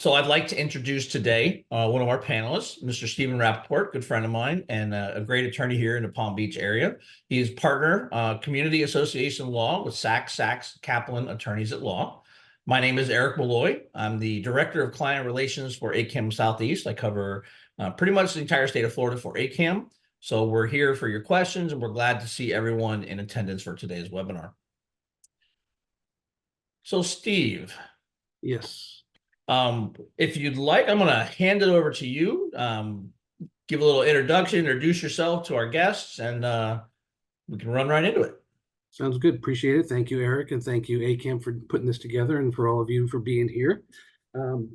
So I'd like to introduce today one of our panelists, Mr. Stephen Rappaport, good friend of mine and a great attorney here in the Palm Beach area. He is partner, Community Association Law with Sachs, Caplan Attorneys at Law. My name is Eric Malloy. I'm the Director of Client Relations for AKAM Southeast. I cover pretty much the entire state of Florida for AKAM. So we're here for your questions, and we're glad to see everyone in attendance for today's webinar. So Steve. Yes. If you'd like, I'm going to hand it over to you. Give a little introduction, introduce yourself to our guests, and we can run right into it. Sounds good. Appreciate it. Thank you, Eric, and thank you, AKAM, for putting this together, and for all of you for being here.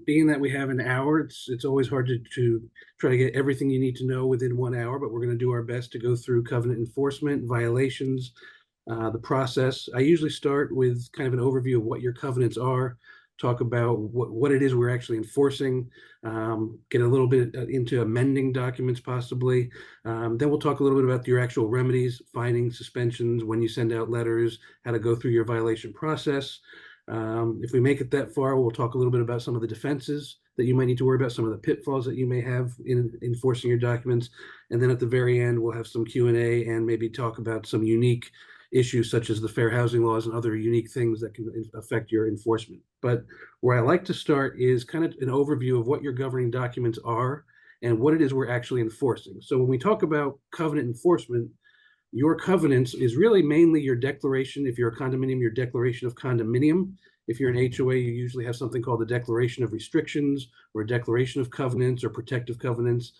Being that we have an hour, it's always hard to try to get everything you need to know within 1 hour, but we're going to do our best to go through covenant enforcement, violations, the process. I usually start with kind of an overview of what your covenants are, talk about what it is we're actually enforcing, get a little bit into amending documents possibly. Then we'll talk a little bit about your actual remedies, findings, suspensions, when you send out letters, how to go through your violation process. If we make it that far, we'll talk a little bit about some of the defenses that you might need to worry about, some of the pitfalls that you may have in enforcing your documents. And then at the very end, we'll have some Q&A and maybe talk about some unique issues such as the fair housing laws and other unique things that can affect your enforcement. But where I like to start is kind of an overview of what your governing documents are and what it is we're actually enforcing. So when we talk about covenant enforcement, your covenants is really mainly your declaration. If you're a condominium, your declaration of condominium. If you're an HOA, you usually have something called a declaration of restrictions or a declaration of covenants or protective covenants.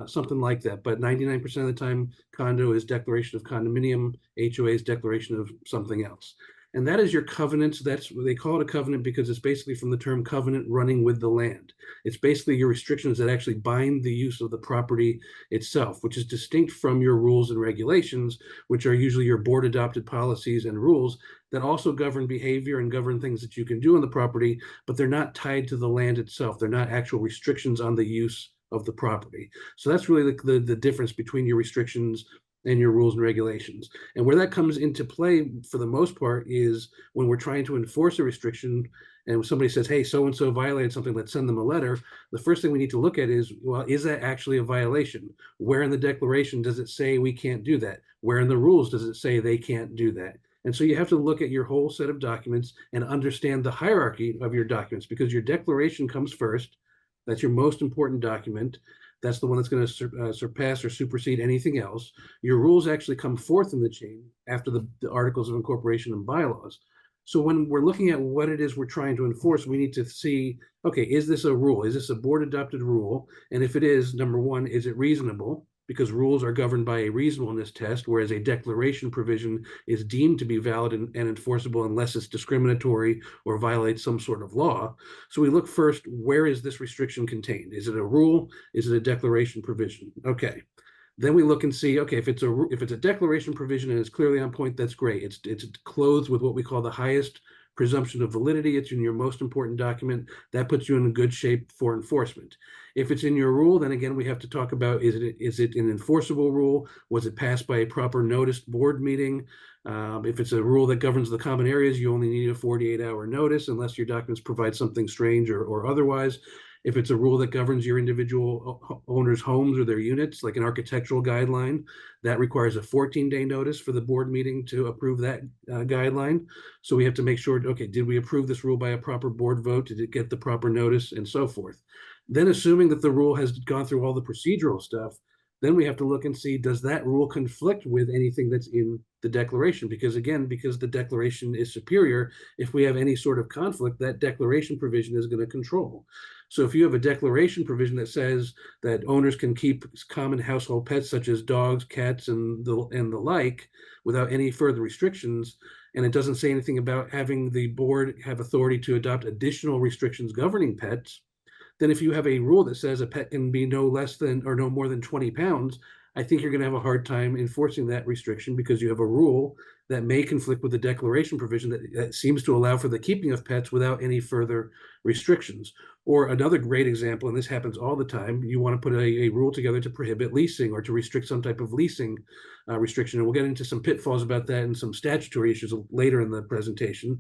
Something like that. But 99% of the time, condo is declaration of condominium, HOA is declaration of something else. And that is your covenants. That's what they call it, a covenant, because it's basically from the term covenant, running with the land. It's basically your restrictions that actually bind the use of the property itself, which is distinct from your rules and regulations, which are usually your board adopted policies and rules that also govern behavior and govern things that you can do on the property, but they're not tied to the land itself. They're not actual restrictions on the use of the property. So that's really the difference between your restrictions and your rules and regulations. And where that comes into play for the most part is when we're trying to enforce a restriction and when somebody says, hey, so-and-so violated something, let's send them a letter. The first thing we need to look at is, well, is that actually a violation? Where in the declaration does it say we can't do that? Where in the rules does it say they can't do that? And so you have to look at your whole set of documents and understand the hierarchy of your documents, because your declaration comes first. That's your most important document. That's the one that's going to surpass or supersede anything else. Your rules actually come fourth in the chain after the articles of incorporation and bylaws. So when we're looking at what it is we're trying to enforce, we need to see, okay, is this a rule? Is this a board adopted rule? And if it is, number one, is it reasonable? Because rules are governed by a reasonableness test, whereas a declaration provision is deemed to be valid and enforceable unless it's discriminatory or violates some sort of law. So we look first, where is this restriction contained? Is it a rule? Is it a declaration provision? Okay. Then we look and see, okay, if it's a declaration provision and it's clearly on point, that's great. It's clothed with what we call the highest presumption of validity. It's in your most important document. That puts you in a good shape for enforcement. If it's in your rule, then again, we have to talk about, is it an enforceable rule? Was it passed by a proper noticed board meeting? If it's a rule that governs the common areas, you only need a 48-hour notice unless your documents provide something strange or otherwise. If it's a rule that governs your individual owners' homes or their units, like an architectural guideline, that requires a 14-day notice for the board meeting to approve that guideline. So we have to make sure, okay, did we approve this rule by a proper board vote? Did it get the proper notice, and so forth? Then assuming that the rule has gone through all the procedural stuff, then we have to look and see, does that rule conflict with anything that's in the declaration? Because again, because the declaration is superior, if we have any sort of conflict, that declaration provision is going to control. So if you have a declaration provision that says that owners can keep common household pets such as dogs, cats, and the like without any further restrictions, and it doesn't say anything about having the board have authority to adopt additional restrictions governing pets, then if you have a rule that says a pet can be no less than or no more than 20 pounds, I think you're going to have a hard time enforcing that restriction, because you have a rule that may conflict with the declaration provision that seems to allow for the keeping of pets without any further restrictions. Or another great example, and this happens all the time, you want to put a rule together to prohibit leasing or to restrict some type of leasing restriction. And we'll get into some pitfalls about that and some statutory issues later in the presentation.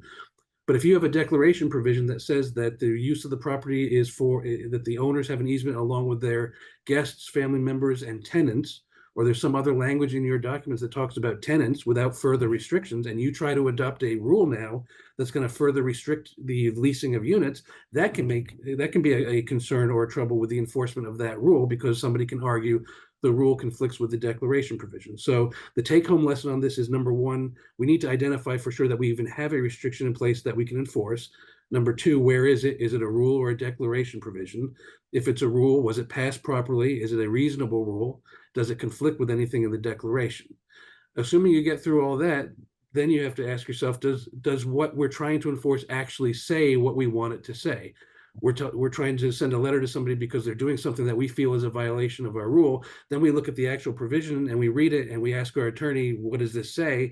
But if you have a declaration provision that says that the use of the property is for that the owners have an easement along with their guests, family members, and tenants, or there's some other language in your documents that talks about tenants without further restrictions, and you try to adopt a rule now that's going to further restrict the leasing of units, that can be a concern or a trouble with the enforcement of that rule, because somebody can argue the rule conflicts with the declaration provision. So the take-home lesson on this is, number one, we need to identify for sure that we even have a restriction in place that we can enforce. Number two, where is it? Is it a rule or a declaration provision? If it's a rule, was it passed properly? Is it a reasonable rule? Does it conflict with anything in the declaration? Assuming you get through all that, then you have to ask yourself, does what we're trying to enforce actually say what we want it to say? We're trying to send a letter to somebody because they're doing something that we feel is a violation of our rule. Then we look at the actual provision and we read it and we ask our attorney, what does this say?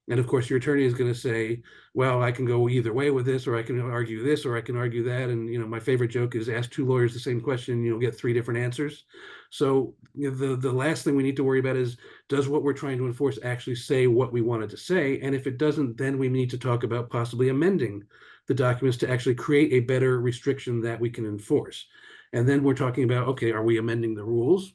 And of course, your attorney is going to say, well, I can go either way with this, or I can argue this, or I can argue that. And, my favorite joke is ask two lawyers the same question, and you'll get three different answers. So the last thing we need to worry about is, does what we're trying to enforce actually say what we want it to say? And if it doesn't, then we need to talk about possibly amending the documents to actually create a better restriction that we can enforce. And then we're talking about, okay, are we amending the rules,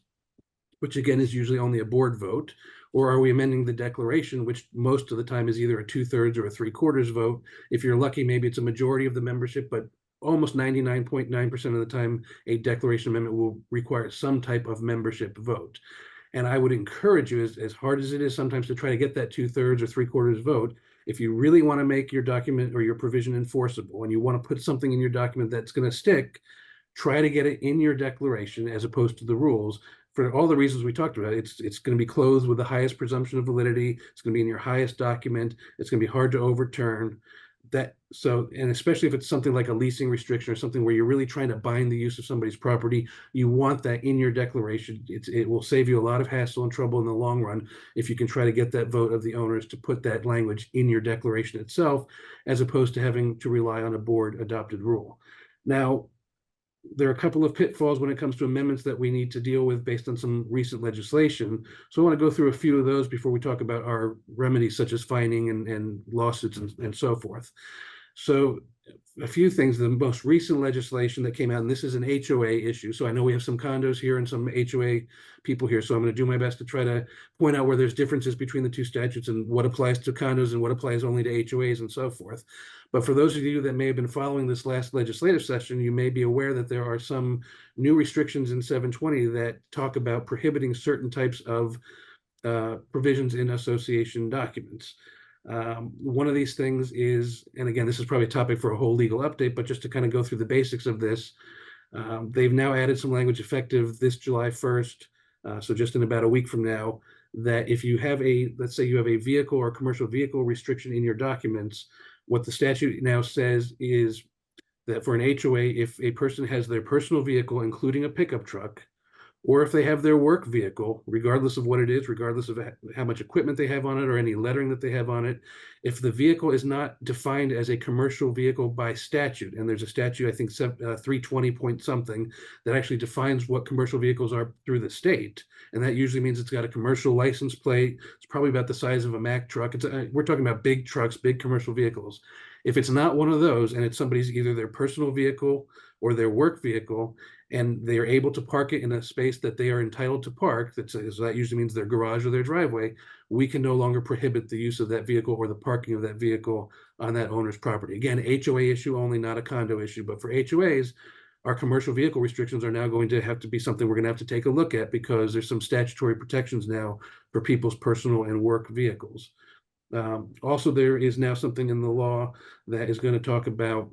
which again is usually only a board vote? Or are we amending the declaration, which most of the time is either a 2/3 or a 3/4 vote? If you're lucky, maybe it's a majority of the membership, but almost 99.9% of the time, a declaration amendment will require some type of membership vote. And I would encourage you, as hard as it is sometimes to try to get that 2/3 or 3/4 vote, if you really want to make your document or your provision enforceable, and you want to put something in your document that's going to stick, try to get it in your declaration as opposed to the rules, for all the reasons we talked about. It's going to be clothed with the highest presumption of validity. It's going to be in your highest document. It's going to be hard to overturn. And especially if it's something like a leasing restriction or something where you're really trying to bind the use of somebody's property, you want that in your declaration. It will save you a lot of hassle and trouble in the long run if you can try to get that vote of the owners to put that language in your declaration itself, as opposed to having to rely on a board adopted rule. Now, there are a couple of pitfalls when it comes to amendments that we need to deal with based on some recent legislation. So I want to go through a few of those before we talk about our remedies, such as fining and lawsuits and so forth. So a few things. The most recent legislation that came out, and this is an HOA issue. So I know we have some condos here and some HOA people here. So I'm going to do my best to try to point out where there's differences between the two statutes and what applies to condos and what applies only to HOAs and so forth. But for those of you that may have been following this last legislative session, you may be aware that there are some new restrictions in 720 that talk about prohibiting certain types of provisions in association documents. One of these things is, and again, this is probably a topic for a whole legal update, but just to kind of go through the basics of this, they've now added some language effective this July 1st, so just in about a week from now, that if you have let's say you have a vehicle or commercial vehicle restriction in your documents, what the statute now says is that for an HOA, if a person has their personal vehicle, including a pickup truck, or if they have their work vehicle, regardless of what it is, regardless of how much equipment they have on it or any lettering that they have on it, if the vehicle is not defined as a commercial vehicle by statute, and there's a statute, I think 320 point something, that actually defines what commercial vehicles are through the state, and that usually means it's got a commercial license plate. It's probably about the size of a Mack truck. We're talking about big trucks, big commercial vehicles. If it's not one of those, and it's somebody's either their personal vehicle or their work vehicle, and they are able to park it in a space that they are entitled to park, so that usually means their garage or their driveway, we can no longer prohibit the use of that vehicle or the parking of that vehicle on that owner's property. Again, HOA issue only, not a condo issue, but for HOAs, our commercial vehicle restrictions are now going to have to be something we're going to have to take a look at, because there's some statutory protections now for people's personal and work vehicles. Also, there is now something in the law that is going to talk about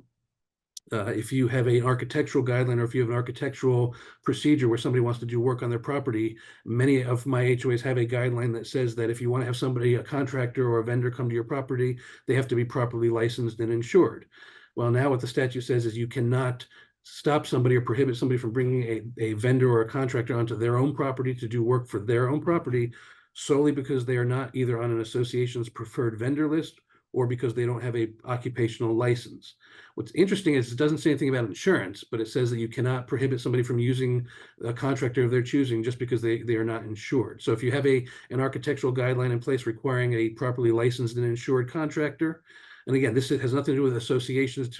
if you have an architectural guideline, or if you have an architectural procedure where somebody wants to do work on their property. Many of my HOAs have a guideline that says that if you want to have somebody, a contractor or a vendor, come to your property, they have to be properly licensed and insured. Well, now what the statute says is you cannot stop somebody or prohibit somebody from bringing a vendor or a contractor onto their own property to do work for their own property solely because they are not either on an association's preferred vendor list or because they don't have a occupational license. What's interesting is it doesn't say anything about insurance, but it says that you cannot prohibit somebody from using a contractor of their choosing just because they are not insured. So if you have an architectural guideline in place requiring a properly licensed and insured contractor, and again, this has nothing to do with associations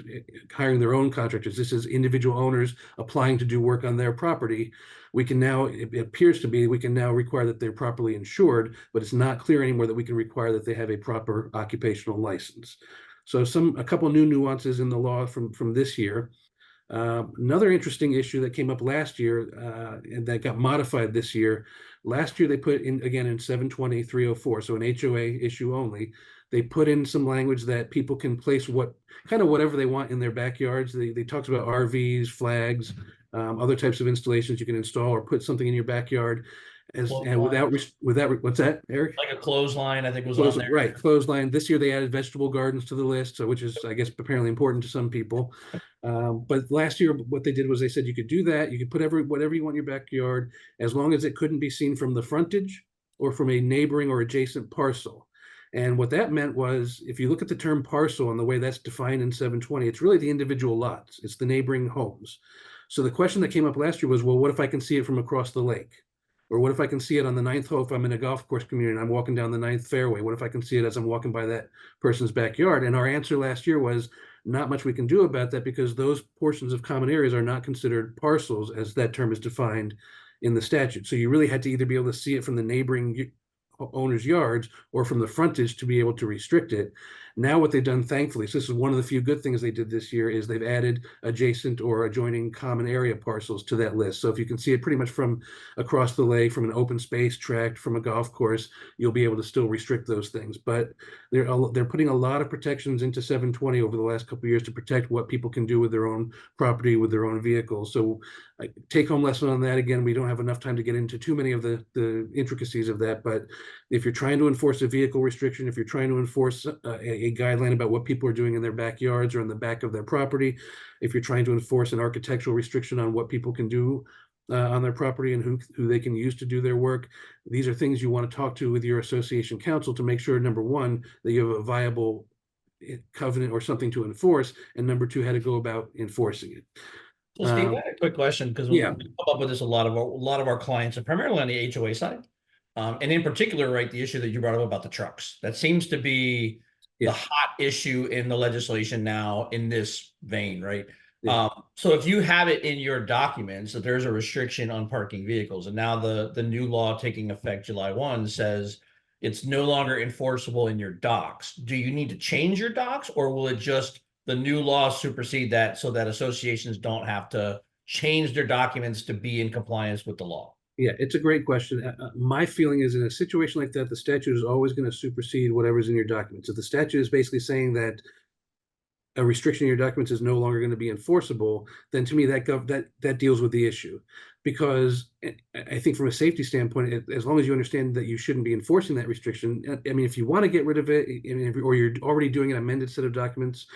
hiring their own contractors. This is individual owners applying to do work on their property. We can now, it appears to be, we can now require that they're properly insured, but it's not clear anymore that we can require that they have a proper occupational license. So a couple new nuances in the law from this year. Another interesting issue that came up last year and that got modified this year. Last year they put in, again, in 720-304, so an HOA issue only, they put in some language that people can place whatever they want in their backyards. They talked about RVs, flags, other types of installations you can install or put something in your backyard and without what's that, Eric? Like a clothesline, I think was on there. Right, clothesline. This year they added vegetable gardens to the list, so which is, I guess, apparently important to some people. But last year, what they did was they said you could do that. You could put whatever you want in your backyard, as long as it couldn't be seen from the frontage or from a neighboring or adjacent parcel. And what that meant was, if you look at the term parcel and the way that's defined in 720, it's really the individual lots. It's the neighboring homes. So the question that came up last year was, well, what if I can see it from across the lake? Or what if I can see it on the ninth hole if I'm in a golf course community and I'm walking down the ninth fairway? What if I can see it as I'm walking by that person's backyard? And our answer last year was not much we can do about that because those portions of common areas are not considered parcels as that term is defined in the statute. So you really had to either be able to see it from the neighboring owners' yards or from the frontage to be able to restrict it. Now what they've done, thankfully, so this is one of the few good things they did this year, is they've added adjacent or adjoining common area parcels to that list. So if you can see it pretty much from across the lake, from an open space tract, from a golf course, you'll be able to still restrict those things. But they're putting a lot of protections into 720 over the last couple of years to protect what people can do with their own property, with their own vehicles. So take home lesson on that. Again, we don't have enough time to get into too many of the intricacies of that, but if you're trying to enforce a vehicle restriction, if you're trying to enforce a guideline about what people are doing in their backyards or in the back of their property, if you're trying to enforce an architectural restriction on what people can do on their property and who they can use to do their work, these are things you want to talk to with your association counsel to make sure, number one, that you have a viable covenant or something to enforce, and number two, how to go about enforcing it. So Steve, I had a quick question because we Yeah. come up with this a lot of our clients, and primarily on the HOA side, and in particular, right, the issue that you brought up about the trucks. That seems to be the hot issue in the legislation now in this vein, right? Yeah. So if you have it in your documents that there's a restriction on parking vehicles, and now the new law taking effect July 1 says it's no longer enforceable in your docs, do you need to change your docs, or will it just the new law supersede that so that associations don't have to change their documents to be in compliance with the law? Yeah, it's a great question. My feeling is in a situation like that, the statute is always going to supersede whatever's in your documents. If the statute is basically saying that a restriction in your documents is no longer going to be enforceable, then to me that deals with the issue. Because I think from a safety standpoint, as long as you understand that you shouldn't be enforcing that restriction, I mean, if you want to get rid of it, or you're already doing an amended set of documents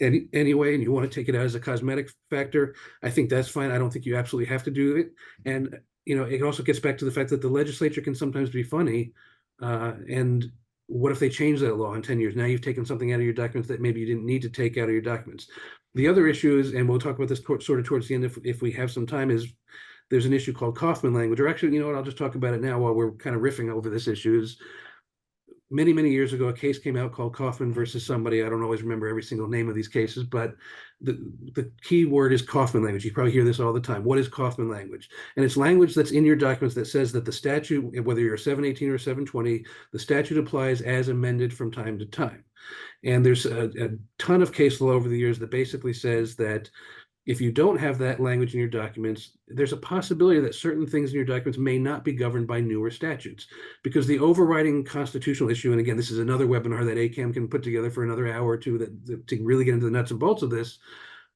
anyway, and you want to take it out as a cosmetic factor, I think that's fine. I don't think you absolutely have to do it. And it also gets back to the fact that the legislature can sometimes be funny. And what if they change that law in 10 years? Now you've taken something out of your documents that maybe you didn't need to take out of your documents. The other issue is, and we'll talk about this sort of towards the end if we have some time, is there's an issue called Kaufman language. Or actually, you know what, I'll just talk about it now while we're kind of riffing over this issue. Is many, many years ago, a case came out called Kaufman versus somebody. I don't always remember every single name of these cases, but the key word is Kaufman language. You probably hear this all the time. What is Kaufman language? And it's language that's in your documents that says that the statute, whether you're 718 or 720, the statute applies as amended from time to time. And there's a ton of case law over the years that basically says that if you don't have that language in your documents, there's a possibility that certain things in your documents may not be governed by newer statutes, because the overriding constitutional issue, and again, this is another webinar that AKAM can put together for another hour or two to really get into the nuts and bolts of this.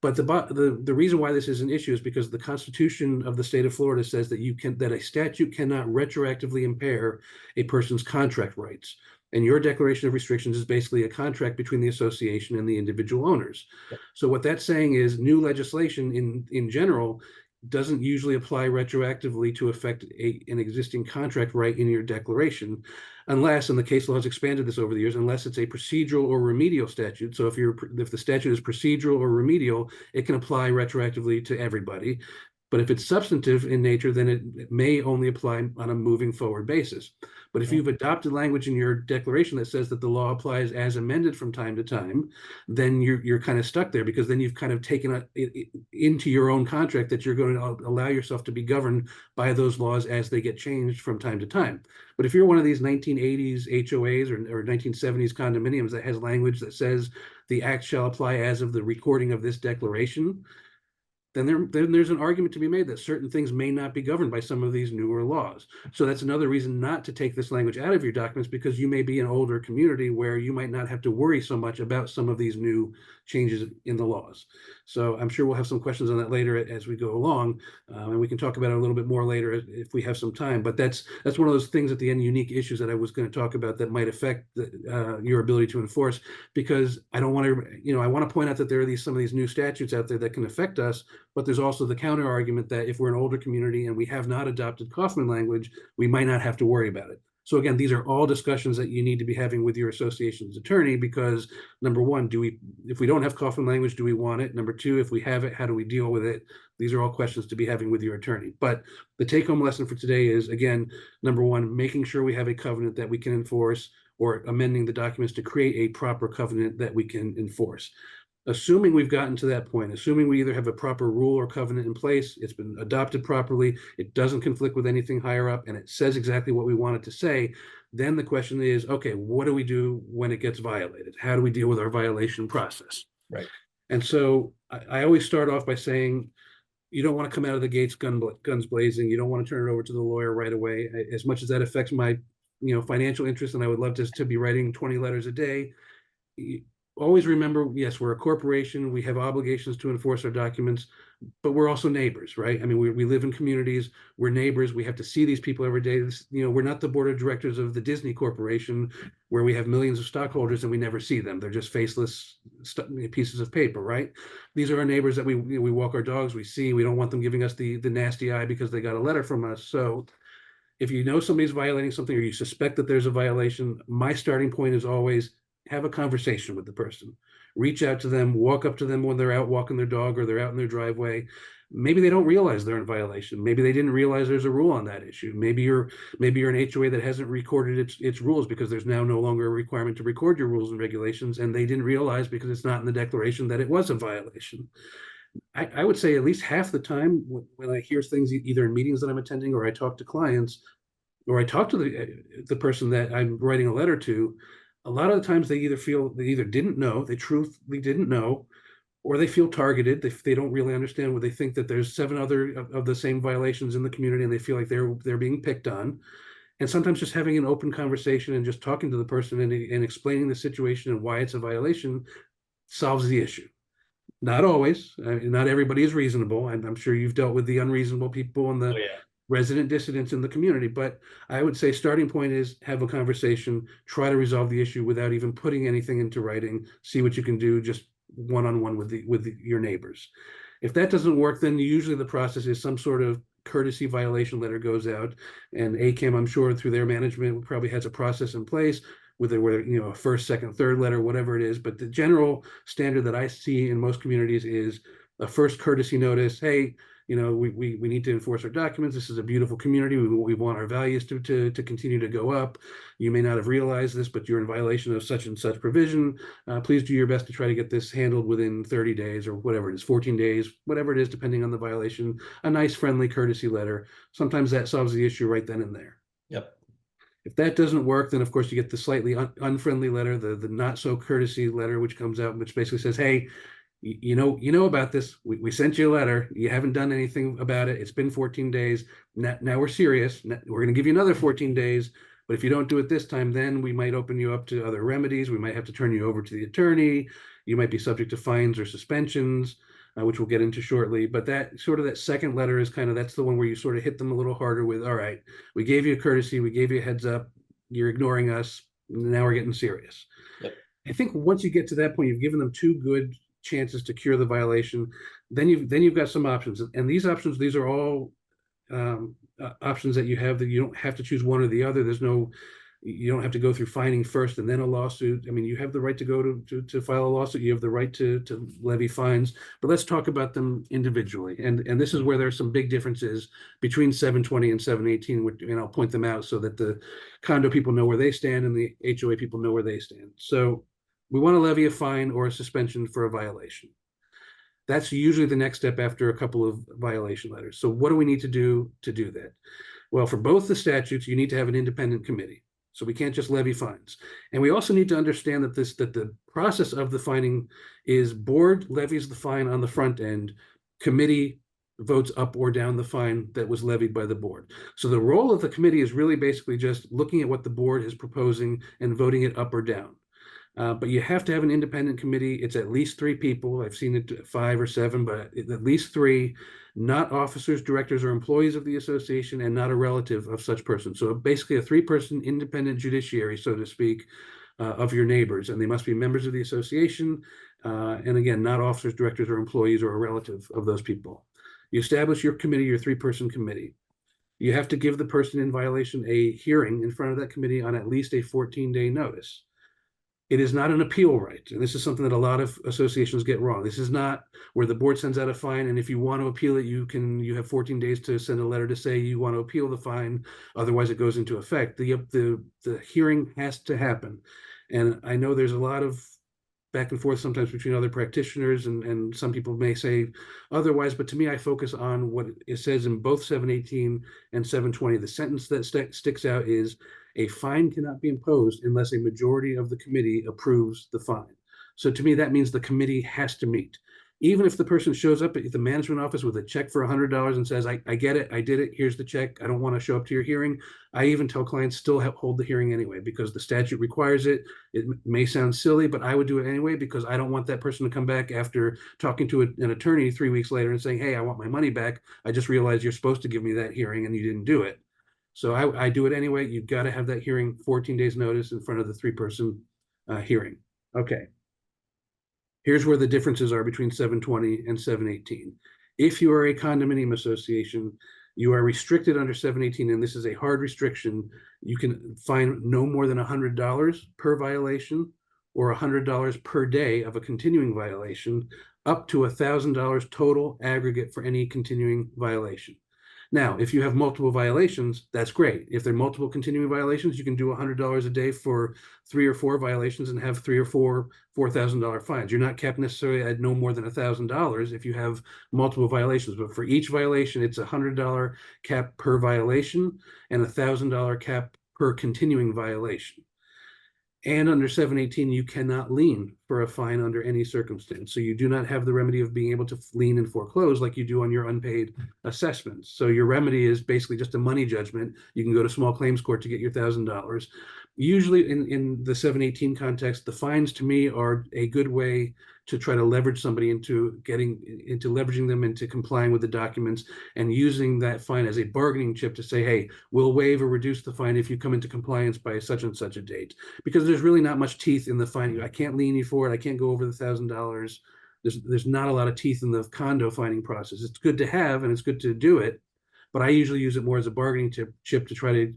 But the reason why this is an issue is because the Constitution of the state of Florida says that a statute cannot retroactively impair a person's contract rights. And your declaration of restrictions is basically a contract between the association and the individual owners. Yep. So what that's saying is new legislation in general doesn't usually apply retroactively to affect an existing contract right in your declaration, unless, and the case law has expanded this over the years, unless it's a procedural or remedial statute. So if the statute is procedural or remedial, it can apply retroactively to everybody. But if it's substantive in nature, then it may only apply on a moving forward basis. But if you've adopted language in your declaration that says that the law applies as amended from time to time, then you're kind of stuck there, because then you've kind of taken it into your own contract that you're going to allow yourself to be governed by those laws as they get changed from time to time. But if you're one of these 1980s HOAs or 1970s condominiums that has language that says the act shall apply as of the recording of this declaration, then there's an argument to be made that certain things may not be governed by some of these newer laws. So that's another reason not to take this language out of your documents, because you may be an older community where you might not have to worry so much about some of these new changes in the laws. So I'm sure we'll have some questions on that later as we go along, and we can talk about it a little bit more later if we have some time. But that's one of those things at the end, unique issues that I was going to talk about that might affect your ability to enforce, because I don't want to, I want to point out that there are some of these new statutes out there that can affect us. But there's also the counter argument that if we're an older community and we have not adopted Kaufman language, we might not have to worry about it. So again, these are all discussions that you need to be having with your association's attorney, because number one, if we don't have Kaufman language, do we want it? Number two, if we have it, how do we deal with it? These are all questions to be having with your attorney. But the take-home lesson for today is, again, number one, making sure we have a covenant that we can enforce, or amending the documents to create a proper covenant that we can enforce. Assuming we've gotten to that point, assuming we either have a proper rule or covenant in place, it's been adopted properly, it doesn't conflict with anything higher up, and it says exactly what we want it to say, then the question is, okay, what do we do when it gets violated? How do we deal with our violation process? Right. And so I always start off by saying, you don't want to come out of the gates guns blazing. You don't want to turn it over to the lawyer right away. As much as that affects my financial interest, and I would love to be writing 20 letters a day, always remember, yes, we're a corporation. We have obligations to enforce our documents, but we're also neighbors, right? I mean, we live in communities. We're neighbors. We have to see these people every day. We're not the board of directors of the Disney Corporation, where we have millions of stockholders and we never see them. They're just faceless pieces of paper, right? These are our neighbors that we walk our dogs. We see. We don't want them giving us the nasty eye because they got a letter from us. So if you know somebody's violating something, or you suspect that there's a violation, my starting point is always have a conversation with the person. Reach out to them, walk up to them when they're out walking their dog or they're out in their driveway. Maybe they don't realize they're in violation. Maybe they didn't realize there's a rule on that issue. Maybe you're an HOA that hasn't recorded its rules, because there's now no longer a requirement to record your rules and regulations, and they didn't realize, because it's not in the declaration, that it was a violation. I would say at least half the time when I hear things, either in meetings that I'm attending, or I talk to clients, or I talk to the person that I'm writing a letter to, a lot of the times they either didn't know, they truthfully didn't know, or they feel targeted. They don't really understand what they think, that there's 7 other of the same violations in the community, and they feel like they're being picked on. And sometimes just having an open conversation and just talking to the person and explaining the situation and why it's a violation solves the issue. Not always. Not everybody is reasonable. I'm sure you've dealt with the unreasonable people and the resident dissidents in the community, but I would say starting point is have a conversation, try to resolve the issue without even putting anything into writing, see what you can do just one-on-one with your neighbors. If that doesn't work, then usually the process is some sort of courtesy violation letter goes out, and AKAM, I'm sure through their management, probably has a process in place where a first, second, third letter, whatever it is. But the general standard that I see in most communities is a first courtesy notice. Hey, we need to enforce our documents. This is a beautiful community. We want our values to continue to go up. You may not have realized this, but you're in violation of such and such provision. Please do your best to try to get this handled within 30 days or whatever it is, 14 days, whatever it is, depending on the violation. A nice, friendly courtesy letter. Sometimes that solves the issue right then and there. Yep. If that doesn't work, then of course you get the slightly unfriendly letter, the not so courtesy letter, which comes out, which basically says, hey, you know about this. We sent you a letter. You haven't done anything about it. It's been 14 days. Now we're serious. We're going to give you another 14 days. But if you don't do it this time, then we might open you up to other remedies. We might have to turn you over to the attorney. You might be subject to fines or suspensions, which we'll get into shortly. But that second letter is that's the one where you sort of hit them a little harder with, all right, we gave you a courtesy. We gave you a heads up. You're ignoring us. Now we're getting serious. Yep. I think once you get to that point, you've given them 2 good chances to cure the violation. Then you've got some options, and these are all options that you have, that you don't have to choose one or the other. There's no You don't have to go through fining first and then a lawsuit. I mean, you have the right to go to file a lawsuit. You have the right to levy fines, but let's talk about them individually. And this is where there's some big differences between 720 and 718, and I'll point them out so that the condo people know where they stand and the HOA people know where they stand. So we want to levy a fine or a suspension for a violation. That's usually the next step after a couple of violation letters. So what do we need to do that? Well, for both the statutes, you need to have an independent committee. So we can't just levy fines. And we also need to understand that the process of the fining is board levies the fine on the front end, committee votes up or down the fine that was levied by the board. So the role of the committee is really basically just looking at what the board is proposing and voting it up or down. But you have to have an independent committee. It's at least 3 people. I've seen it 5 or 7, but at least 3, not officers, directors, or employees of the association, and not a relative of such person. So basically a 3-person independent judiciary, so to speak, of your neighbors, and they must be members of the association. And again, not officers, directors, or employees, or a relative of those people. You establish your committee, your 3-person committee. You have to give the person in violation a hearing in front of that committee on at least a 14-day notice. It is not an appeal right. And this is something that a lot of associations get wrong. This is not where the board sends out a fine, and if you want to appeal it, you have 14 days to send a letter to say you want to appeal the fine. Otherwise, it goes into effect. The hearing has to happen. And I know there's a lot of back and forth sometimes between other practitioners, and some people may say otherwise, but to me, I focus on what it says in both 718 and 720. The sentence that sticks out is, a fine cannot be imposed unless a majority of the committee approves the fine. So to me, that means the committee has to meet. Even if the person shows up at the management office with a check for $100 and says, I get it, I did it, here's the check, I don't want to show up to your hearing. I even tell clients still hold the hearing anyway, because the statute requires it. It may sound silly, but I would do it anyway, because I don't want that person to come back after talking to an attorney 3 weeks later and saying, hey, I want my money back. I just realized you're supposed to give me that hearing and you didn't do it. So I do it anyway. You've got to have that hearing 14 days notice in front of the 3-person hearing. Okay. Here's where the differences are between 720 and 718. If you are a condominium association, you are restricted under 718, and this is a hard restriction. You can fine no more than $100 per violation, or $100 per day of a continuing violation, up to $1,000 total aggregate for any continuing violation. Now, if you have multiple violations, that's great. If there are multiple continuing violations, you can do $100 a day for 3 or 4 violations and have 3 or 4 $4,000 fines. You're not capped necessarily at no more than $1,000 if you have multiple violations, but for each violation, it's a $100 cap per violation and a $1,000 cap per continuing violation. And under 718, you cannot lien for a fine under any circumstance. So you do not have the remedy of being able to lien and foreclose like you do on your unpaid assessments. So your remedy is basically just a money judgment. You can go to small claims court to get your $1,000. Usually in the 718 context, the fines to me are a good way to try to leverage somebody into leveraging them into complying with the documents, and using that fine as a bargaining chip to say, hey, we'll waive or reduce the fine if you come into compliance by such and such a date. Because there's really not much teeth in the fine. I can't lien you for it. I can't go over the $1,000. There's not a lot of teeth in the condo fining process. It's good to have and it's good to do it, but I usually use it more as a bargaining chip to try to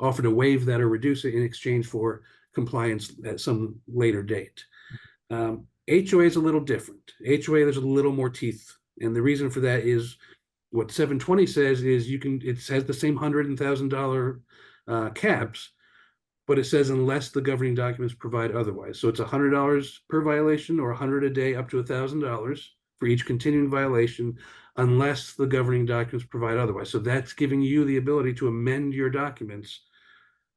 offer to waive that or reduce it in exchange for compliance at some later date. HOA is a little different. HOA, there's a little more teeth, and the reason for that is what 720 says is it has the same $100 and $1,000 caps, but it says unless the governing documents provide otherwise. So it's $100 per violation, or $100 a day up to $1,000 for each continuing violation, unless the governing documents provide otherwise. So that's giving you the ability to amend your documents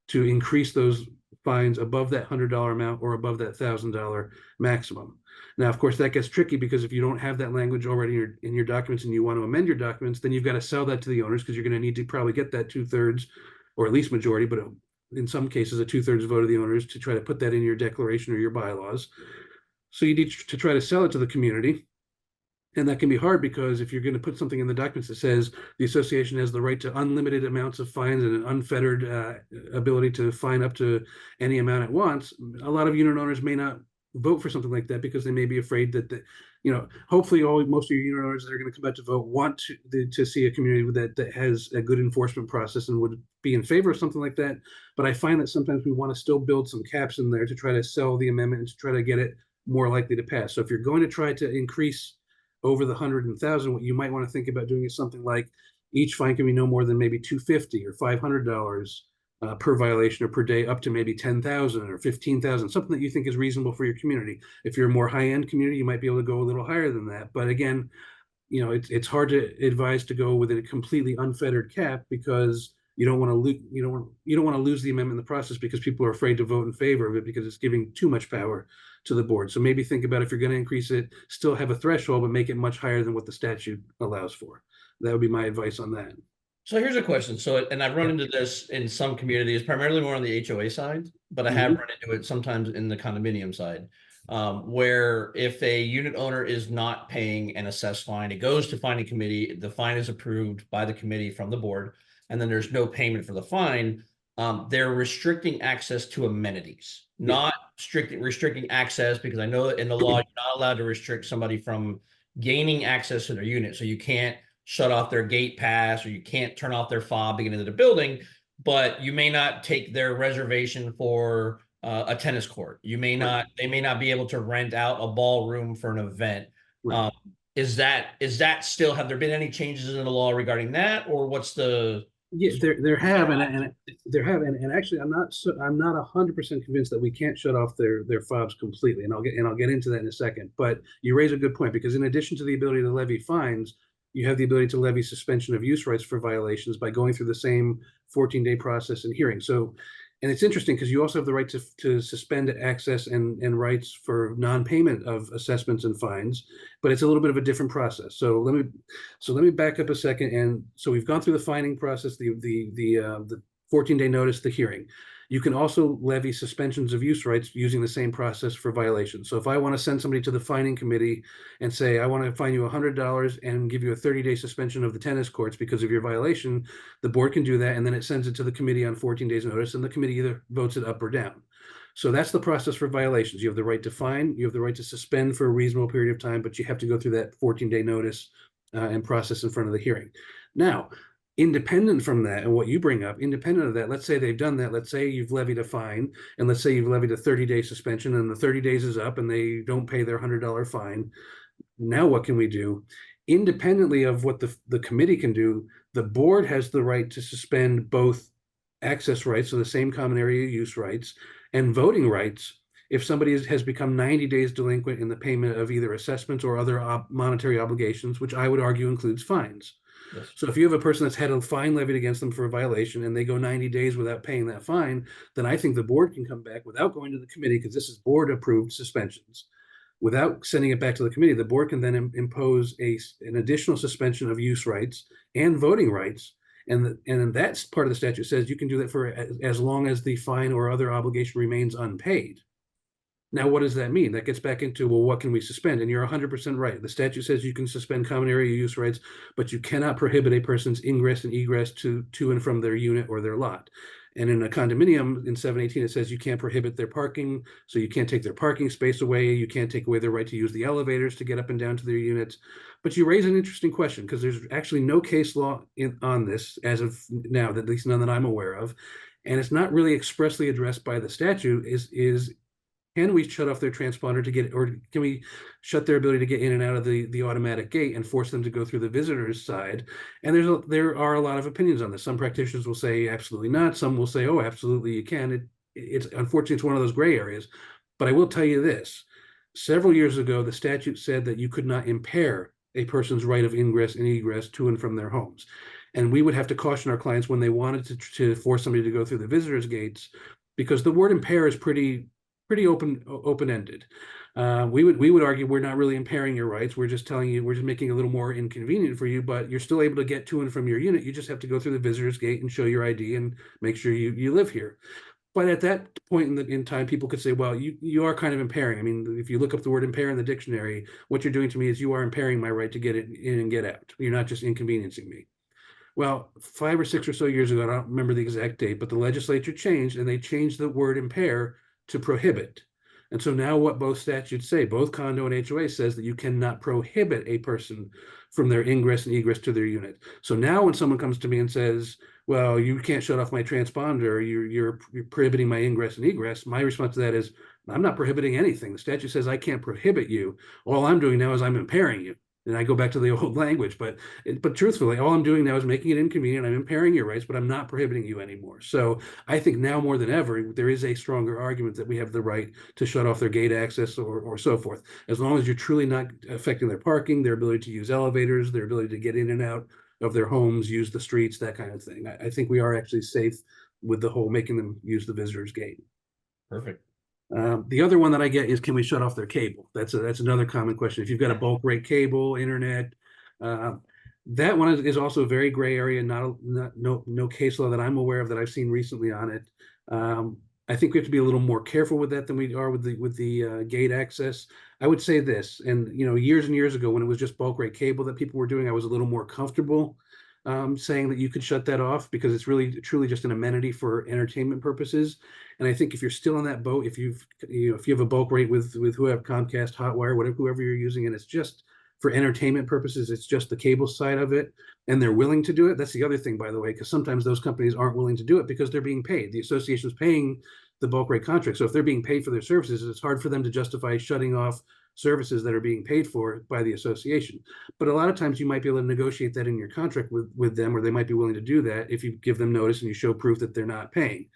to increase those fines above that $100 amount or above that $1,000 maximum. Now, of course, that gets tricky, because if you don't have that language already in your documents and you want to amend your documents, then you've got to sell that to the owners, because you're going to need to probably get that 2/3 or at least majority, but in some cases a 2/3 vote of the owners to try to put that in your declaration or your bylaws. So you need to try to sell it to the community. And that can be hard, because if you're going to put something in the documents that says the association has the right to unlimited amounts of fines and an unfettered ability to fine up to any amount it wants, a lot of unit owners may not vote for something like that, because they may be afraid that hopefully most of your unit owners that are going to come out to vote want to see a community that has a good enforcement process and would be in favor of something like that. But I find that sometimes we want to still build some caps in there to try to sell the amendment and to try to get it more likely to pass. So if you're going to try to increase over the 100,000, what you might want to think about doing is something like each fine can be no more than maybe $250 or $500 per violation or per day, up to maybe 10,000 or 15,000, something that you think is reasonable for your community. If you're a more high-end community, you might be able to go a little higher than that. But again, it's hard to advise to go with a completely unfettered cap, because you don't want to lose the amendment in the process, because people are afraid to vote in favor of it because it's giving too much power to the board. So maybe think about, if you're going to increase it, still have a threshold, but make it much higher than what the statute allows for. That would be my advice on that. So here's a question. So, and I've run Yeah. into this in some communities, primarily more on the HOA side, but I have run into it sometimes in the condominium side, where if a unit owner is not paying an assessed fine, it goes to fining committee, the fine is approved by the committee from the board, and then there's no payment for the fine. They're restricting access to amenities, Yeah. not restricting access, because I know that in the law, you're not allowed to restrict somebody from gaining access to their unit. So you can't shut off their gate pass, or you can't turn off their fob to get into the building, but you may not take their reservation for a tennis court. You may not, they may not be able to rent out a ballroom for an event. Right. Is that still, have there been any changes in the law regarding that, or what's the? Yeah, there have, and actually, I'm not 100% convinced that we can't shut off their fobs completely, and I'll get into that in a second. But you raise a good point, because in addition to the ability to levy fines, you have the ability to levy suspension of use rights for violations by going through the same 14-day process and hearing. So, and it's interesting because you also have the right to suspend access and rights for non-payment of assessments and fines, but it's a little bit of a different process. So let me back up a second. And so we've gone through the fining process, the 14-day notice, the hearing. You can also levy suspensions of use rights using the same process for violations. So if I want to send somebody to the fining committee and say, I want to fine you $100 and give you a 30-day suspension of the tennis courts because of your violation, the board can do that, and then it sends it to the committee on 14 days notice, and the committee either votes it up or down. So that's the process for violations. You have the right to fine, you have the right to suspend for a reasonable period of time, but you have to go through that 14-day notice and process in front of the hearing. Now, independent from that, and what you bring up, independent of that, let's say they've done that. Let's say you've levied a fine, and let's say you've levied a 30-day suspension, and the 30 days is up and they don't pay their $100 fine. Now what can we do? Independently of what the committee can do, the board has the right to suspend both access rights, so the same common area use rights, and voting rights if somebody has become 90 days delinquent in the payment of either assessments or other monetary obligations, which I would argue includes fines. Yes. So if you have a person that's had a fine levied against them for a violation and they go 90 days without paying that fine, then I think the board can come back without going to the committee, because this is board approved suspensions. Without sending it back to the committee, the board can then impose an additional suspension of use rights and voting rights. And that's part of the statute says you can do that for as long as the fine or other obligation remains unpaid. Now, what does that mean? That gets back into, well, what can we suspend? And you're 100% right. The statute says you can suspend common area use rights, but you cannot prohibit a person's ingress and egress to and from their unit or their lot. And in a condominium in 718, it says you can't prohibit their parking. So you can't take their parking space away. You can't take away their right to use the elevators to get up and down to their units. But you raise an interesting question, because there's actually no case law on this as of now, at least none that I'm aware of. And it's not really expressly addressed by the there is can we shut off their transponder to get, or can we shut their ability to get in and out of the automatic gate and force them to go through the visitor's side? And there are a lot of opinions on this. Some practitioners will say absolutely not. Some will say, oh, absolutely you can. It's unfortunately, it's one of those gray areas. But I will tell you this: several years ago, the statute said that you could not impair a person's right of ingress and egress to and from their homes. And we would have to caution our clients when they wanted to force somebody to go through the visitor's gates, because the word impair is pretty open-ended. We would argue we're not really impairing your rights. We're just telling you, we're just making it a little more inconvenient for you, but you're still able to get to and from your unit. You just have to go through the visitor's gate and show your ID and make sure you live here. But at that point in time, people could say, well, you are kind of impairing. I mean, if you look up the word impair in the dictionary, what you're doing to me is you are impairing my right to get in and get out. You're not just inconveniencing me. Well, 5 or 6 or so years ago, I don't remember the exact date, but the legislature changed, and they changed the word impair to prohibit. And so now what both statutes say, both condo and HOA says that you cannot prohibit a person from their ingress and egress to their unit. So now when someone comes to me and says, well, you can't shut off my transponder, you're prohibiting my ingress and egress, my response to that is, I'm not prohibiting anything. The statute says I can't prohibit you. All I'm doing now is I'm impairing you. And I go back to the old language, but truthfully, all I'm doing now is making it inconvenient. I'm impairing your rights, but I'm not prohibiting you anymore. So I think now more than ever, there is a stronger argument that we have the right to shut off their gate access or so forth, as long as you're truly not affecting their parking, their ability to use elevators, their ability to get in and out of their homes, use the streets, that kind of thing. I think we are actually safe with the whole making them use the visitor's gate. Perfect. The other one that I get is, can we shut off their cable? That's another common question. If you've got a bulk rate cable, internet, uh, that one is also a very gray area. No case law that I'm aware of that I've seen recently on it. I think we have to be a little more careful with that than we are with the gate access. I would say this, and years and years ago when it was just bulk rate cable that people were doing, I was a little more comfortable saying that you could shut that off because it's really truly just an amenity for entertainment purposes. And I think if you're still on that boat, if you have a bulk rate with whoever, Comcast, Hotwire, whoever you're using, and it's just for entertainment purposes, it's just the cable side of it, and they're willing to do it. That's the other thing, by the way, because sometimes those companies aren't willing to do it because they're being paid. The association is paying the bulk rate contract. So if they're being paid for their services, it's hard for them to justify shutting off services that are being paid for by the association. But a lot of times you might be able to negotiate that in your contract with them, or they might be willing to do that if you give them notice and you show proof that they're not paying.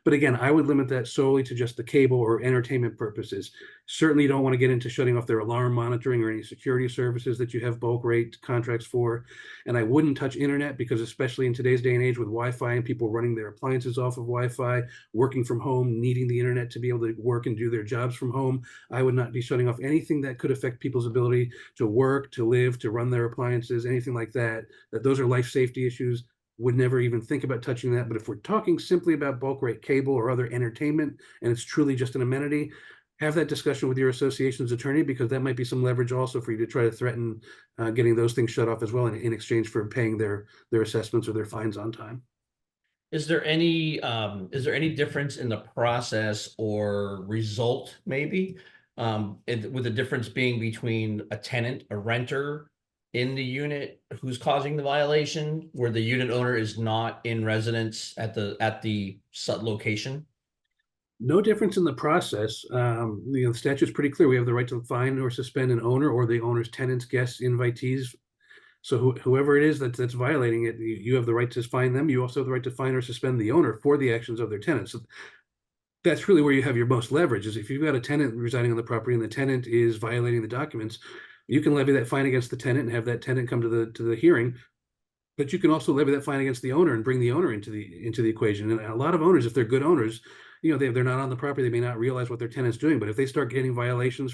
But again, I would limit that solely to just the cable or entertainment purposes. Certainly, you don't want to get into shutting off their alarm monitoring or any security services that you have bulk rate contracts for. And I wouldn't touch internet because, especially in today's day and age with Wi-Fi and people running their appliances off of Wi-Fi, working from home, needing the internet to be able to work and do their jobs from home, I would not be shutting off anything that could affect people's ability to work, to live, to run their appliances, anything like that. That those are life safety issues. Would never even think about touching that. But if we're talking simply about bulk rate cable or other entertainment, and it's truly just an amenity, have that discussion with your association's attorney, because that might be some leverage also for you to try to threaten getting those things shut off as well in exchange for paying their assessments or their fines on time. Is there any difference in the process or result, maybe? With the difference being between a tenant, a renter in the unit who's causing the violation, where the unit owner is not in residence at the location? No difference in the process. The statute's pretty clear. We have the right to fine or suspend an owner or the owner's tenants, guests, invitees. So whoever it is that's violating it, you have the right to fine them. You also have the right to fine or suspend the owner for the actions of their tenants. So that's really where you have your most leverage, is if you've got a tenant residing on the property and the tenant is violating the documents, you can levy that fine against the tenant and have that tenant come to the hearing. But you can also levy that fine against the owner and bring the owner into the equation. And a lot of owners, if they're good owners, they're not on the property, they may not realize what their tenant's doing. But if they start getting violation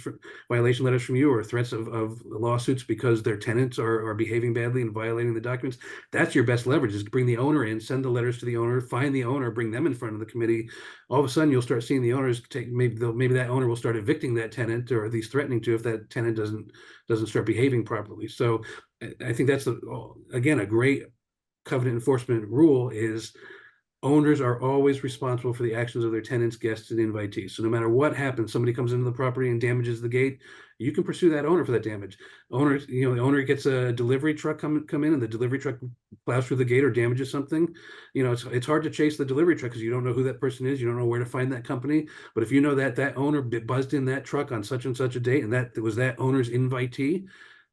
letters from you or threats of lawsuits because their tenants are behaving badly and violating the documents, that's your best leverage, is bring the owner in, send the letters to the owner, find the owner, bring them in front of the committee. All of a sudden, you'll start seeing the owners maybe that owner will start evicting that tenant, or at least threatening to, if that tenant doesn't start behaving properly. So I think that's again a great covenant enforcement rule, is owners are always responsible for the actions of their tenants, guests, and invitees. So no matter what happens, somebody comes into the property and damages the gate, you can pursue that owner for that damage. The owner gets a delivery truck come in, and the delivery truck plows through the gate or damages something. It's hard to chase the delivery truck because you don't know who that person is. You don't know where to find that company. But if you know that owner buzzed in that truck on such and such a date, and that was that owner's invitee,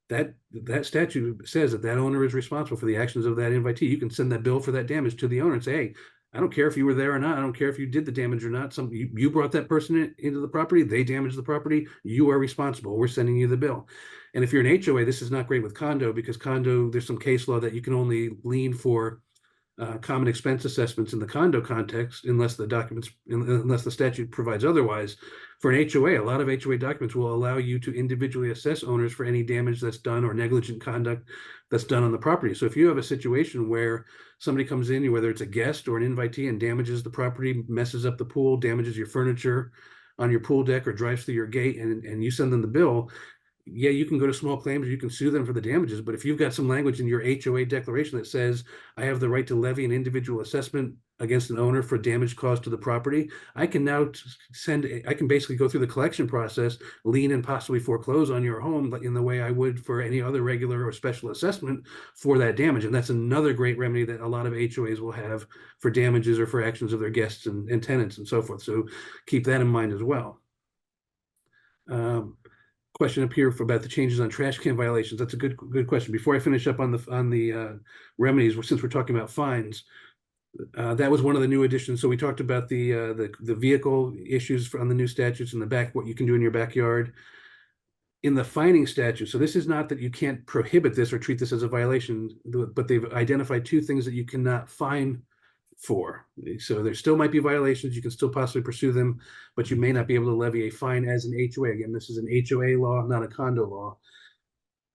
that statute says that owner is responsible for the actions of that invitee. You can send that bill for that damage to the owner and say, hey, I don't care if you were there or not. I don't care if you did the damage or not. You brought that person into the property. They damaged the property. You are responsible. We're sending you the bill. And if you're an HOA, this is not great with condo, because condo, there's some case law that you can only lien for common expense assessments in the condo context, unless the statute provides otherwise. For an HOA, a lot of HOA documents will allow you to individually assess owners for any damage that's done or negligent conduct that's done on the property. So if you have a situation where somebody comes in, whether it's a guest or an invitee, and damages the property, messes up the pool, damages your furniture on your pool deck, or drives through your gate, and you send them the bill, yeah, you can go to small claims, or you can sue them for the damages. But if you've got some language in your HOA declaration that says, I have the right to levy an individual assessment against an owner for damage caused to the property, I can now I can basically go through the collection process, lien and possibly foreclose on your home in the way I would for any other regular or special assessment for that damage. And that's another great remedy that a lot of HOAs will have for damages or for actions of their guests and tenants and so forth. So keep that in mind as well. Question up here about the changes on trash can violations. That's a good question. Before I finish up on the remedies, since we're talking about fines, that was one of the new additions. So we talked about the vehicle issues on the new statutes in the back, what you can do in your backyard. In the fining statute, so this is not that you can't prohibit this or treat this as a violation, but they've identified two things that you cannot fine for. So there still might be violations. You can still possibly pursue them, but you may not be able to levy a fine as an HOA. Again, this is an HOA law, not a condo law.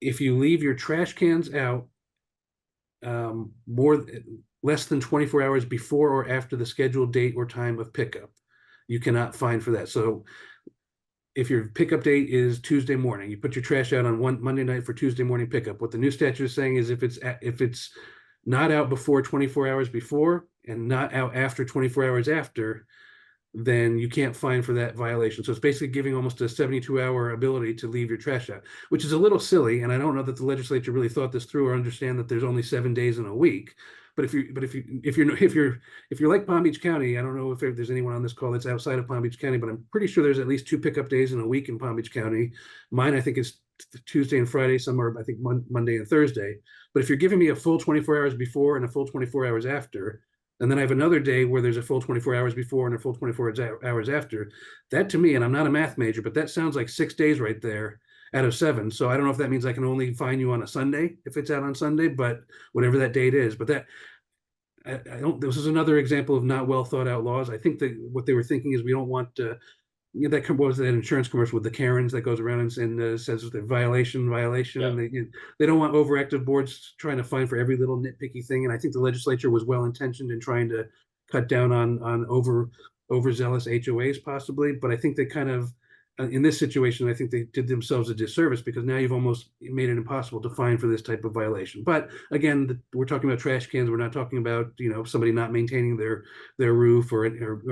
If you leave your trash cans out less than 24 hours before or after the scheduled date or time of pickup, you cannot fine for that. So if your pickup date is Tuesday morning, you put your trash out on Monday night for Tuesday morning pickup. What the new statute is saying is if it's not out before 24 hours before and not out after 24 hours after, then you can't fine for that violation. So it's basically giving almost a 72-hour ability to leave your trash out, which is a little silly. And I don't know that the legislature really thought this through or understand that there's only 7 days in a week. But if you're like Palm Beach County, I don't know if there's anyone on this call that's outside of Palm Beach County, but I'm pretty sure there's at least 2 pickup days in a week in Palm Beach County. Mine, I think, is Tuesday and Friday. Some are, I think, Monday and Thursday. But if you're giving me a full 24 hours before and a full 24 hours after, and then I have another day where there's a full 24 hours before and a full 24 hours after, that to me, and I'm not a math major, but that sounds like 6 days right there out of 7. So I don't know if that means I can only fine you on a Sunday if it's out on Sunday, but whatever that date is. But that, I don't, this is another example of not well thought out laws. I think that what they were thinking is we don't want that was that insurance commercial with the Karens that goes around and says the violation, Yeah. and they don't want overactive boards trying to fine for every little nitpicky thing. And I think the legislature was well intentioned in trying to cut down on overzealous HOAs possibly, but I think they kind of in this situation, I think they did themselves a disservice because now you've almost made it impossible to fine for this type of violation. But again, we're talking about trash cans. We're not talking about somebody not maintaining their roof or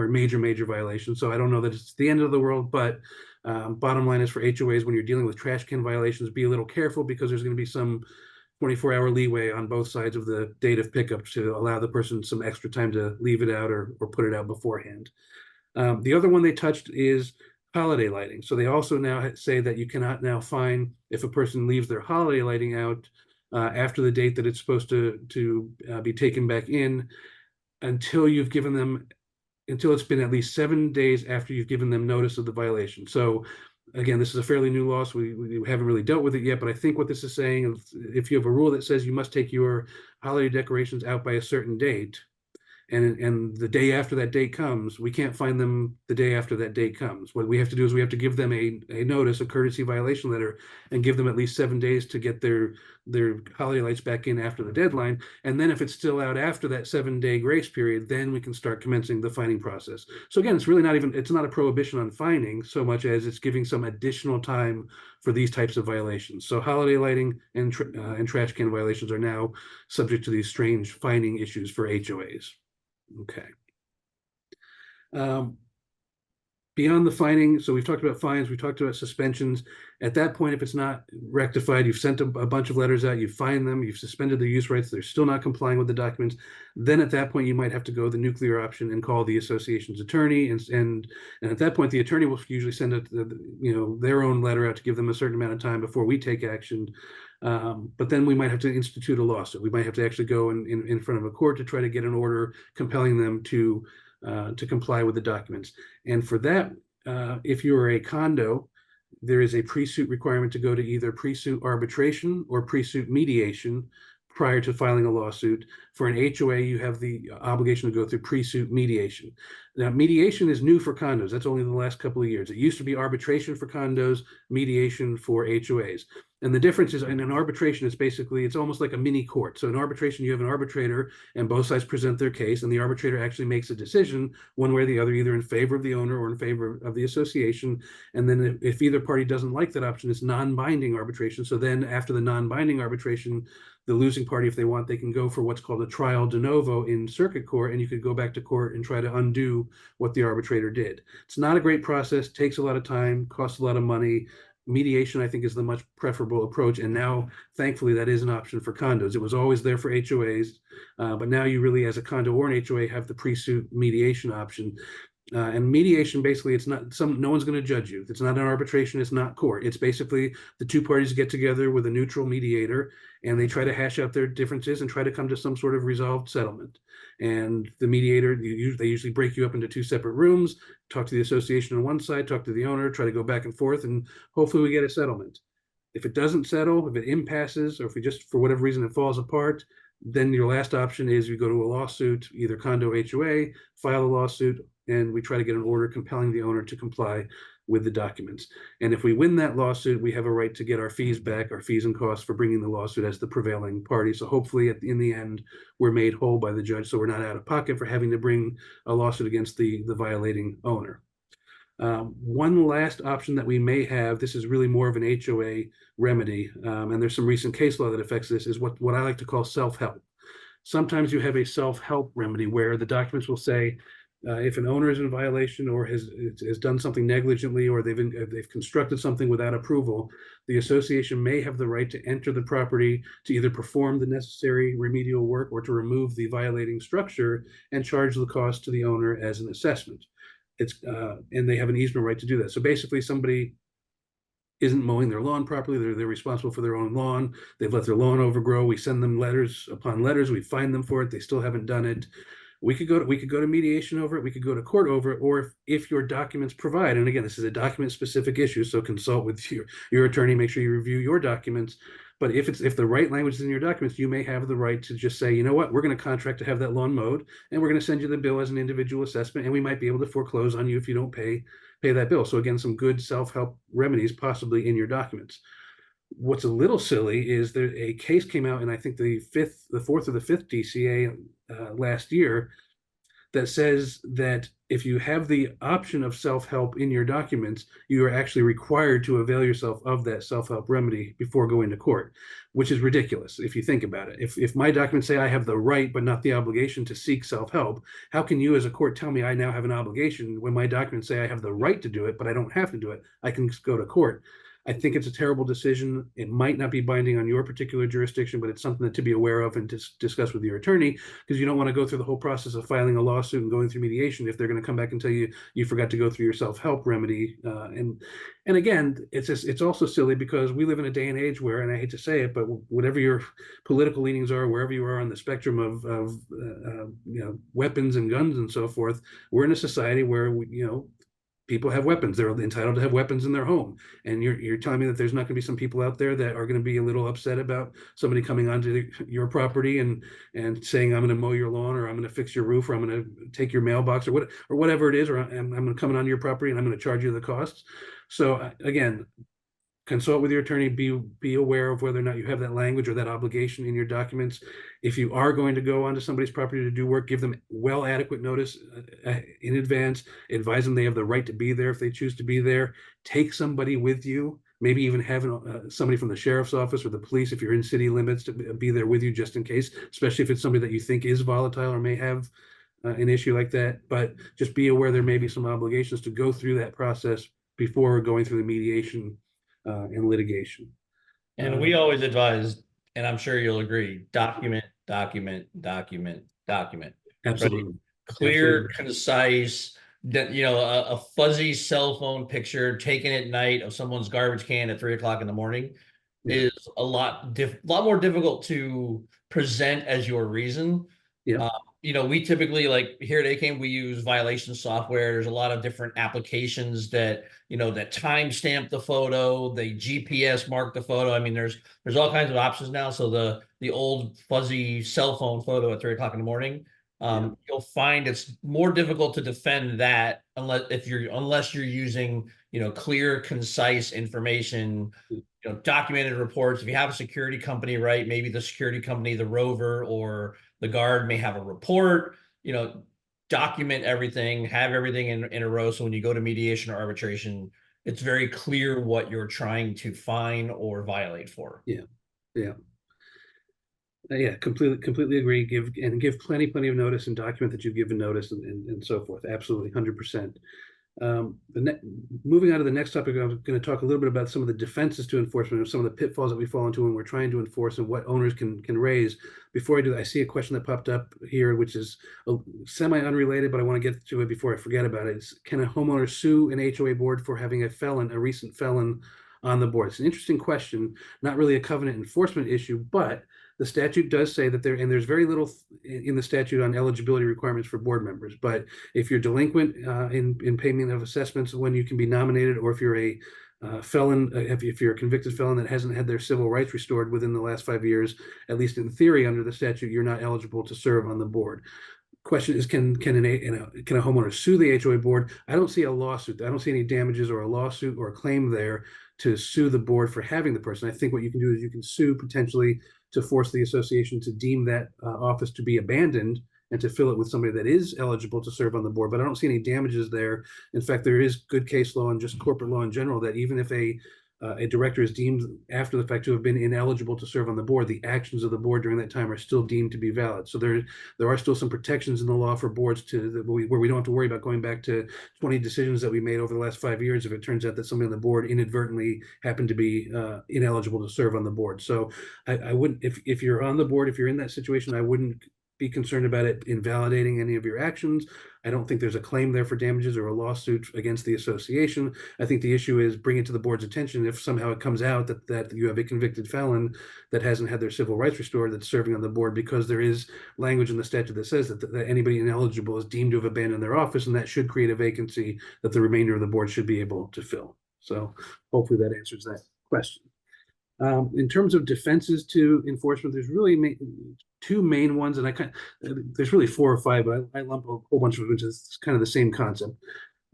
major violations. So I don't know that it's the end of the world, but bottom line is for HOAs, when you're dealing with trash can violations, be a little careful because there's going to be some 24-hour leeway on both sides of the date of pickup to allow the person some extra time to leave it out or put it out beforehand. The other one they touched is holiday lighting. So they also now say that you cannot now fine if a person leaves their holiday lighting out after the date that it's supposed to be taken back in until you've given them, until it's been at least 7 days after you've given them notice of the violation. So again, this is a fairly new law, so we haven't really dealt with it yet, but I think what this is saying is if you have a rule that says you must take your holiday decorations out by a certain date, and the day after that date comes, we can't find them the day after that date comes. What we have to do is we have to give them a notice, a courtesy violation letter, and give them at least 7 days to get their holiday lights back in after the deadline. And then if it's still out after that 7-day grace period, then we can start commencing the fining process. So again, it's really it's not a prohibition on fining so much as it's giving some additional time for these types of violations. So holiday lighting and trash can violations are now subject to these strange fining issues for HOAs. Okay. Beyond the fining, so we've talked about fines, we've talked about suspensions. At that point, if it's not rectified, you've sent a bunch of letters out, you've fined them, you've suspended their use rights, they're still not complying with the documents. Then at that point, you might have to go the nuclear option and call the association's attorney. And at that point, the attorney will usually send their own letter out to give them a certain amount of time before we take action. But then we might have to institute a lawsuit. We might have to actually go in front of a court to try to get an order compelling them to comply with the documents. And for that, if you are a condo, there is a pre-suit requirement to go to either pre-suit arbitration or pre-suit mediation prior to filing a lawsuit. For an HOA, you have the obligation to go through pre-suit mediation. Now, mediation is new for condos. That's only the last couple of years. It used to be arbitration for condos, mediation for HOAs. And the difference is in an arbitration, it's almost like a mini court. So in arbitration, you have an arbitrator and both sides present their case, and the arbitrator actually makes a decision one way or the other, either in favor of the owner or in favor of the association. And then if either party doesn't like that option, it's non-binding arbitration. So then after the non-binding arbitration, the losing party, if they want, they can go for what's called a trial de novo in circuit court, and you could go back to court and try to undo what the arbitrator did. It's not a great process, takes a lot of time, costs a lot of money. Mediation, I think, is the much preferable approach. And now, thankfully, that is an option for condos. It was always there for HOAs, but now you really, as a condo or an HOA, have the pre-suit mediation option. And mediation, basically, it's not no one's going to judge you. It's not an arbitration. It's not court. It's basically the two parties get together with a neutral mediator, and they try to hash out their differences and try to come to some sort of resolved settlement. And the mediator, they usually break you up into two separate rooms, talk to the association on one side, talk to the owner, try to go back and forth, and hopefully we get a settlement. If it doesn't settle, if it impasses, or if we just, for whatever reason, it falls apart, then your last option is you go to a lawsuit, either condo HOA, file a lawsuit, and we try to get an order compelling the owner to comply with the documents. And if we win that lawsuit, we have a right to get our fees back, our fees and costs for bringing the lawsuit as the prevailing party. So hopefully in the end, we're made whole by the judge, so we're not out of pocket for having to bring a lawsuit against the violating owner. One last option that we may have, this is really more of an HOA remedy, and there's some recent case law that affects this, is what I like to call self-help. Sometimes you have a self-help remedy where the documents will say, if an owner is in violation or has done something negligently, or they've constructed something without approval, the association may have the right to enter the property to either perform the necessary remedial work or to remove the violating structure and charge the cost to the owner as an assessment. And they have an easement right to do that. So basically, somebody isn't mowing their lawn properly. They're responsible for their own lawn. They've let their lawn overgrow. We send them letters upon letters. We fine them for it. They still haven't done it. We could go to mediation over it. We could go to court over it. Or if your documents provide, and again, this is a document specific issue, so consult with your attorney. Make sure you review your documents. But if the right language is in your documents, you may have the right to just say, you know what, we're going to contract to have that lawn mowed, and we're going to send you the bill as an individual assessment, and we might be able to foreclose on you if you don't pay that bill. So again, some good self-help remedies possibly in your documents. What's a little silly is there a case came out, and I think the fourth or the fifth DCA last year, that says that if you have the option of self-help in your documents, you are actually required to avail yourself of that self-help remedy before going to court, which is ridiculous if you think about it. If my documents say I have the right but not the obligation to seek self-help, how can you as a court tell me I now have an obligation when my documents say I have the right to do it, but I don't have to do it? I can just go to court. I think it's a terrible decision. It might not be binding on your particular jurisdiction, but it's something to be aware of and discuss with your attorney, because you don't want to go through the whole process of filing a lawsuit and going through mediation if they're going to come back and tell you you forgot to go through your self-help remedy. And again, it's also silly because we live in a day and age where, and I hate to say it, but whatever your political leanings are, wherever you are on the spectrum of weapons and guns and so forth, we're in a society where people have weapons. They're entitled to have weapons in their home. And you're telling me that there's not going to be some people out there that are going to be a little upset about somebody coming onto your property and saying, I'm going to mow your lawn, or I'm going to fix your roof, or I'm going to take your mailbox, or whatever it is, or I'm going to come onto your property and I'm going to charge you the costs. So again, consult with your attorney, be aware of whether or not you have that language or that obligation in your documents. If you are going to go onto somebody's property to do work, give them adequate notice in advance. Advise them they have the right to be there if they choose to be there. Take somebody with you, maybe even have somebody from the sheriff's office or the police, if you're in city limits, to be there with you just in case, especially if it's somebody that you think is volatile or may have an issue like that. But just be aware there may be some obligations to go through that process before going through the mediation and litigation. And we always advise, and I'm sure you'll agree, document, document, document, document. Absolutely. Right? Clear, Absolutely. concise, a fuzzy cell phone picture taken at night of someone's garbage can at 3 o'clock in the morning is a lot more difficult to present as your reason. Yeah. We typically, like here at AKAM, we use violation software. There's a lot of different applications that timestamp the photo, they GPS mark the photo. I mean, there's all kinds of options now. So the old fuzzy cell phone photo at 3 o'clock in the morning, you'll find it's more difficult to defend that unless you're using clear, concise information, documented reports. If you have a security company, right, maybe the security company, the rover or the guard may have a report, document everything, have everything in a row. So when you go to mediation or arbitration, it's very clear what you're trying to fine or violate for. Yeah. Yeah. Yeah, completely agree. Give plenty of notice and document that you've given notice and so forth. Absolutely, 100%. Moving on to the next topic, I'm going to talk a little bit about some of the defenses to enforcement and some of the pitfalls that we fall into when we're trying to enforce and what owners can raise. Before I do that, I see a question that popped up here, which is semi-unrelated, but I want to get to it before I forget about it. Can a homeowner sue an HOA board for having a recent felon on the board? It's an interesting question, not really a covenant enforcement issue, but the statute does say that there's very little in the statute on eligibility requirements for board members. But if you're delinquent in payment of assessments, when you can be nominated, or if you're a felon, if you're a convicted felon that hasn't had their civil rights restored within the last 5 years, at least in theory under the statute, you're not eligible to serve on the board. Question is, can a homeowner sue the HOA board? I don't see a lawsuit. I don't see any damages or a lawsuit or a claim there to sue the board for having the person. I think what you can do is you can sue potentially to force the association to deem that office to be abandoned and to fill it with somebody that is eligible to serve on the board. But I don't see any damages there. In fact, there is good case law and just corporate law in general that even if a director is deemed after the fact to have been ineligible to serve on the board, the actions of the board during that time are still deemed to be valid. So there are still some protections in the law for boards where we don't have to worry about going back to 20 decisions that we made over the last 5 years if it turns out that somebody on the board inadvertently happened to be ineligible to serve on the board. So I wouldn't, if you're on the board, if you're in that situation, I wouldn't be concerned about it invalidating any of your actions. I don't think there's a claim there for damages or a lawsuit against the association. I think the issue is bring it to the board's attention if somehow it comes out that you have a convicted felon that hasn't had their civil rights restored that's serving on the board, because there is language in the statute that says that anybody ineligible is deemed to have abandoned their office, and that should create a vacancy that the remainder of the board should be able to fill. So hopefully that answers that question. In terms of defenses to enforcement, there's really two main ones, and there's really 4 or 5, but I lump a whole bunch of them, which is kind of the same concept.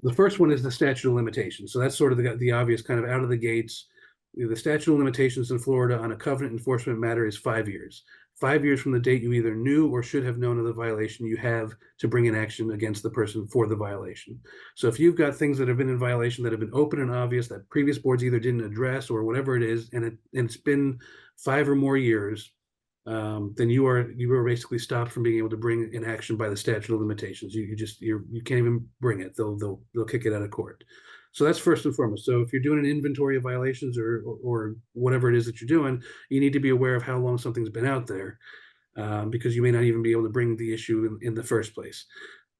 The first one is the statute of limitations. So that's sort of the obvious kind of out of the gates. The statute of limitations in Florida on a covenant enforcement matter is 5 years. 5 years from the date you either knew or should have known of the violation, you have to bring an action against the person for the violation. So if you've got things that have been in violation that have been open and obvious that previous boards either didn't address or whatever it is, and it's been 5 or more years, then you are basically stopped from being able to bring an action by the statute of limitations. You can't even bring it. They'll kick it out of court. So that's first and foremost. So if you're doing an inventory of violations or whatever it is that you're doing, you need to be aware of how long something's been out there, because you may not even be able to bring the issue in the first place.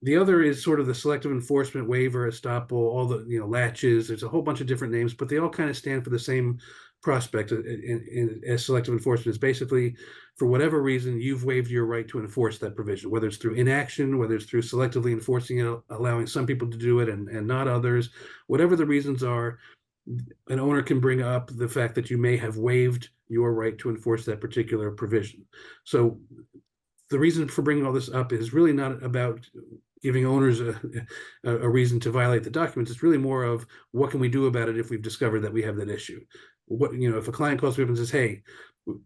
The other is sort of the selective enforcement waiver, estoppel, all the latches. There's a whole bunch of different names, but they all kind of stand for the same prospect as selective enforcement. Is basically, for whatever reason, you've waived your right to enforce that provision, whether it's through inaction, whether it's through selectively enforcing it, allowing some people to do it and not others. Whatever the reasons are, an owner can bring up the fact that you may have waived your right to enforce that particular provision. So the reason for bringing all this up is really not about giving owners a reason to violate the documents. It's really more of what can we do about it if we've discovered that we have that issue. If a client calls me up and says, hey,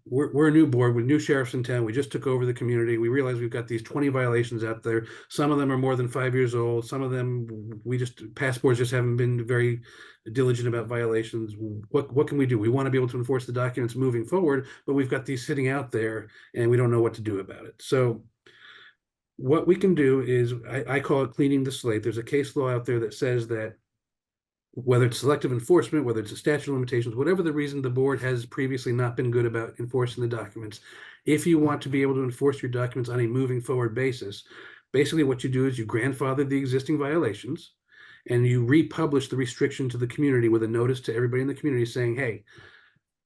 we're a new board with new sheriffs in town. We just took over the community. We realize we've got these 20 violations out there. Some of them are more than 5 years old. Some of them past boards just haven't been very diligent about violations. What can we do? We want to be able to enforce the documents moving forward, but we've got these sitting out there and we don't know what to do about it. So what we can do is, I call it cleaning the slate. There's a case law out there that says that whether it's selective enforcement, whether it's a statute of limitations, whatever the reason the board has previously not been good about enforcing the documents, if you want to be able to enforce your documents on a moving forward basis, basically what you do is you grandfather the existing violations and you republish the restriction to the community with a notice to everybody in the community saying, hey,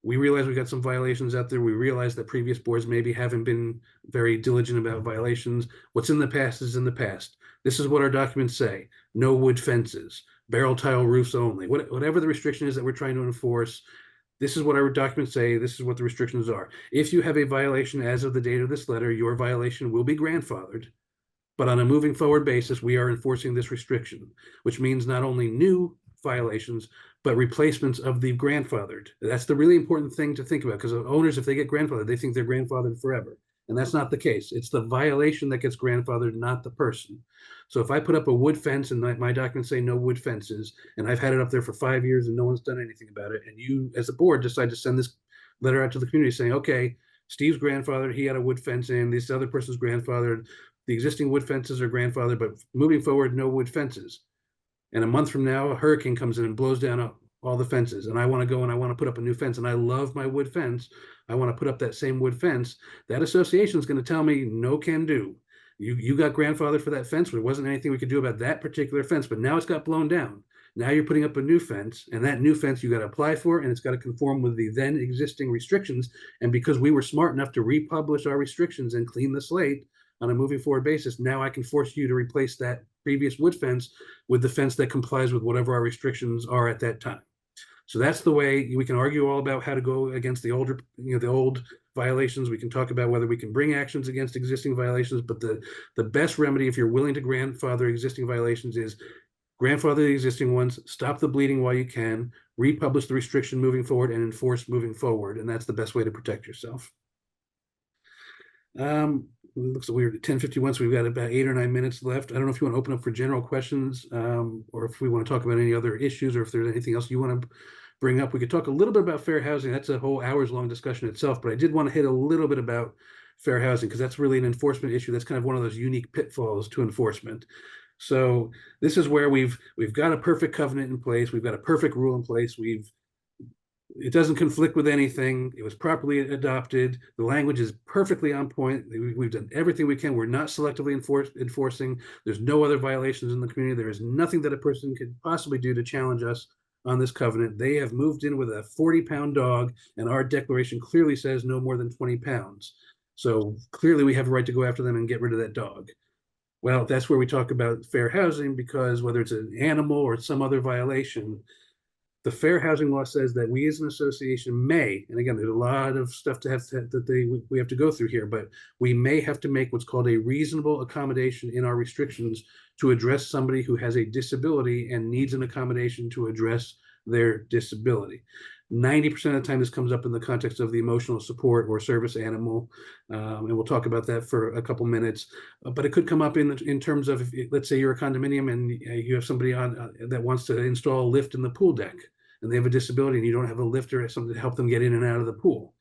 we realize we got some violations out there. We realize that previous boards maybe haven't been very diligent about violations. What's in the past is in the past. This is what our documents say. No wood fences, barrel tile roofs only. Whatever the restriction is that we're trying to enforce, this is what our documents say. This is what the restrictions are. If you have a violation as of the date of this letter, your violation will be grandfathered. But on a moving forward basis, we are enforcing this restriction, which means not only new violations, but replacements of the grandfathered. That's the really important thing to think about, because owners, if they get grandfathered, they think they're grandfathered forever. And that's not the case. It's the violation that gets grandfathered, not the person. So if I put up a wood fence and my documents say no wood fences, and I've had it up there for 5 years and no one's done anything about it, and you as a board decide to send this letter out to the community saying, okay, Steve's grandfather, he had a wood fence in, this other person's grandfather, the existing wood fences are grandfathered, but moving forward, no wood fences. And a month from now, a hurricane comes in and blows down all the fences. And I want to go and I want to put up a new fence. And I love my wood fence. I want to put up that same wood fence. That association is going to tell me no can do. You got grandfathered for that fence. There wasn't anything we could do about that particular fence, but now it's got blown down. Now you're putting up a new fence, and that new fence you got to apply for, and it's got to conform with the then existing restrictions. And because we were smart enough to republish our restrictions and clean the slate on a moving forward basis, now I can force you to replace that previous wood fence with the fence that complies with whatever our restrictions are at that time. So that's the way we can argue all about how to go against the older, the old violations. We can talk about whether we can bring actions against existing violations, but the best remedy, if you're willing to grandfather existing violations, is grandfather the existing ones, stop the bleeding while you can, republish the restriction moving forward, and enforce moving forward. And that's the best way to protect yourself. It looks like we're at 10:51, so we've got about 8 or 9 minutes left. I don't know if you want to open up for general questions, or if we want to talk about any other issues, or if there's anything else you want to bring up. We could talk a little bit about fair housing. That's a whole hours-long discussion itself, but I did want to hit a little bit about fair housing because that's really an enforcement issue. That's kind of one of those unique pitfalls to enforcement. So this is where we've got a perfect covenant in place. We've got a perfect rule in place. It doesn't conflict with anything. It was properly adopted. The language is perfectly on point. We've done everything we can. We're not selectively enforcing. There's no other violations in the community. There is nothing that a person could possibly do to challenge us on this covenant. They have moved in with a 40-pound dog, and our declaration clearly says no more than 20 pounds. So clearly we have a right to go after them and get rid of that dog. Well, that's where we talk about fair housing, because whether it's an animal or some other violation, the fair housing law says that we as an association may, and again, there's a lot of stuff we have to go through here, but we may have to make what's called a reasonable accommodation in our restrictions to address somebody who has a disability and needs an accommodation to address their disability. 90% of the time, this comes up in the context of the emotional support or service animal, and we'll talk about that for a couple minutes. But it could come up in terms of, let's say you're a condominium and you have somebody on that wants to install a lift in the pool deck, and they have a disability, and you don't have a lift or something to help them get in and out of the pool.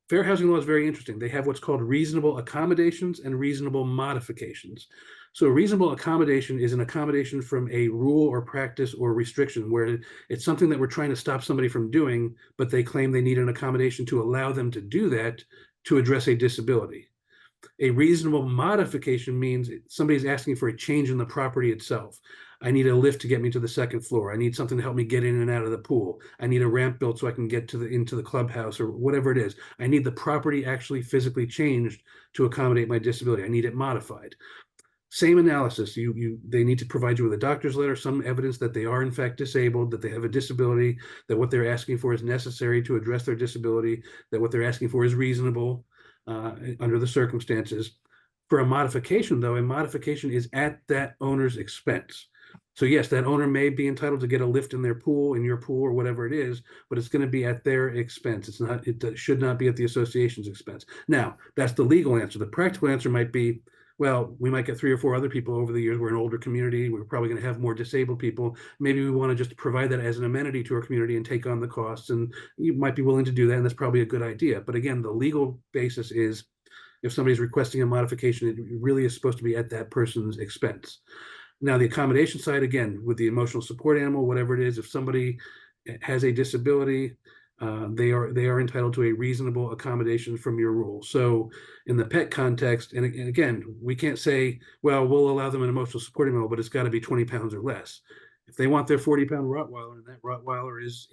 Fair housing law is very interesting. They have what's called reasonable accommodations and reasonable modifications. So a reasonable accommodation is an accommodation from a rule or practice or restriction where it's something that we're trying to stop somebody from doing, but they claim they need an accommodation to allow them to do that to address a disability. A reasonable modification means somebody's asking for a change in the property itself. I need a lift to get me to the second floor. I need something to help me get in and out of the pool. I need a ramp built so I can get into the clubhouse or whatever it is. I need the property actually physically changed to accommodate my disability. I need it modified. Same analysis. They need to provide you with a doctor's letter, some evidence that they are in fact disabled, that they have a disability, that what they're asking for is necessary to address their disability, that what they're asking for is reasonable under the circumstances. For a modification, though, a modification is at that owner's expense. So yes, that owner may be entitled to get a lift in their pool, in your pool, or whatever it is, but it's going to be at their expense. It should not be at the association's expense. Now, that's the legal answer. The practical answer might be, well, we might get 3 or 4 other people over the years. We're an older community. We're probably going to have more disabled people. Maybe we want to just provide that as an amenity to our community and take on the costs. And you might be willing to do that, and that's probably a good idea. But again, the legal basis is if somebody's requesting a modification, it really is supposed to be at that person's expense. Now, the accommodation side, again, with the emotional support animal, whatever it is, if somebody has a disability, they are entitled to a reasonable accommodation from your rule. So in the pet context, and again, we can't say, well, we'll allow them an emotional support animal, but it's got to be 20 pounds or less. If they want their 40-pound Rottweiler, and that Rottweiler is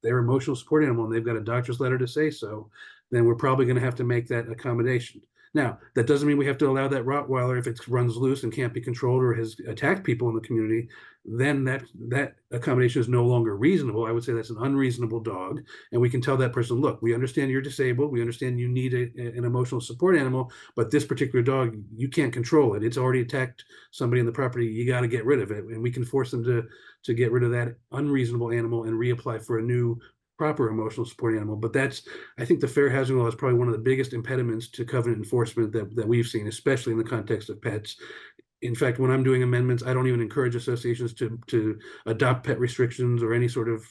their emotional support animal, and they've got a doctor's letter to say so, then we're probably going to have to make that accommodation. Now, that doesn't mean we have to allow that Rottweiler, if it runs loose and can't be controlled or has attacked people in the community, then that accommodation is no longer reasonable. I would say that's an unreasonable dog. And we can tell that person, look, we understand you're disabled. We understand you need an emotional support animal, but this particular dog, you can't control it. It's already attacked somebody in the property. You got to get rid of it. And we can force them to get rid of that unreasonable animal and reapply for a new proper emotional support animal. But I think the fair housing law is probably one of the biggest impediments to covenant enforcement that we've seen, especially in the context of pets. In fact, when I'm doing amendments, I don't even encourage associations to adopt pet restrictions or any sort of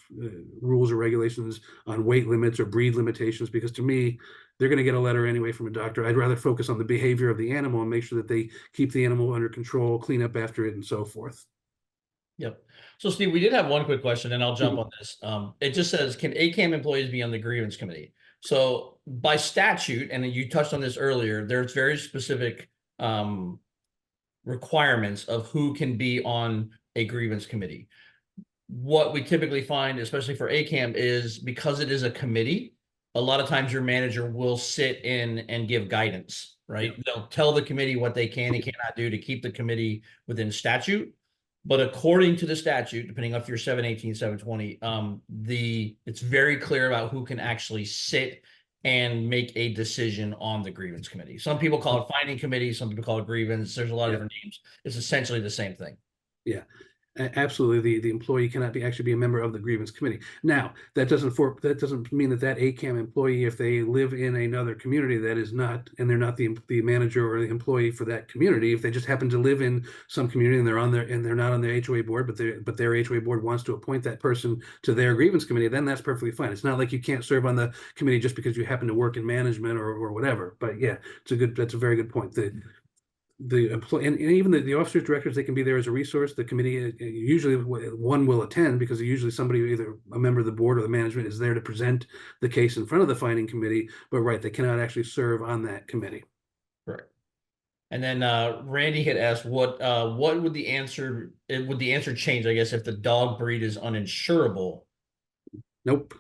rules or regulations on weight limits or breed limitations, because to me, they're going to get a letter anyway from a doctor. I'd rather focus on the behavior of the animal and make sure that they keep the animal under control, clean up after it, and so forth. Yep. So Steve, we did have one quick question and I'll jump Mhm. on this. It just says, can AKAM employees be on the grievance committee? So by statute, and you touched on this earlier, there's very specific requirements of who can be on a grievance committee. What we typically find, especially for AKAM, is because it is a committee, a lot of times your manager will sit in and give guidance, Yeah. right? They'll tell the committee what they can and cannot do to keep the committee within statute. But according to the statute, depending if you're 718, 720, it's very clear about who can actually sit and make a decision on the grievance committee. Some people call it finding committee, some people call it grievance. There's a lot of Yeah. different names. It's essentially the same thing. Yeah. Absolutely, the employee cannot actually be a member of the grievance committee. Now, that doesn't mean that AKAM employee, if they live in another community that is not, and they're not the manager or the employee for that community, if they just happen to live in some community and they're not on the HOA board, but their HOA board wants to appoint that person to their grievance committee, then that's perfectly fine. It's not like you can't serve on the committee just because you happen to work in management or whatever. But yeah, that's a very good point. The employee and even the officers directors, they can be there as a resource. The committee, usually one will attend, because usually somebody, either a member of the board or the management, is there to present the case in front of the finding committee, but right, they cannot actually serve on that committee. Correct. And then Randy had asked what would the answer change, I guess, if the dog breed is uninsurable? Nope.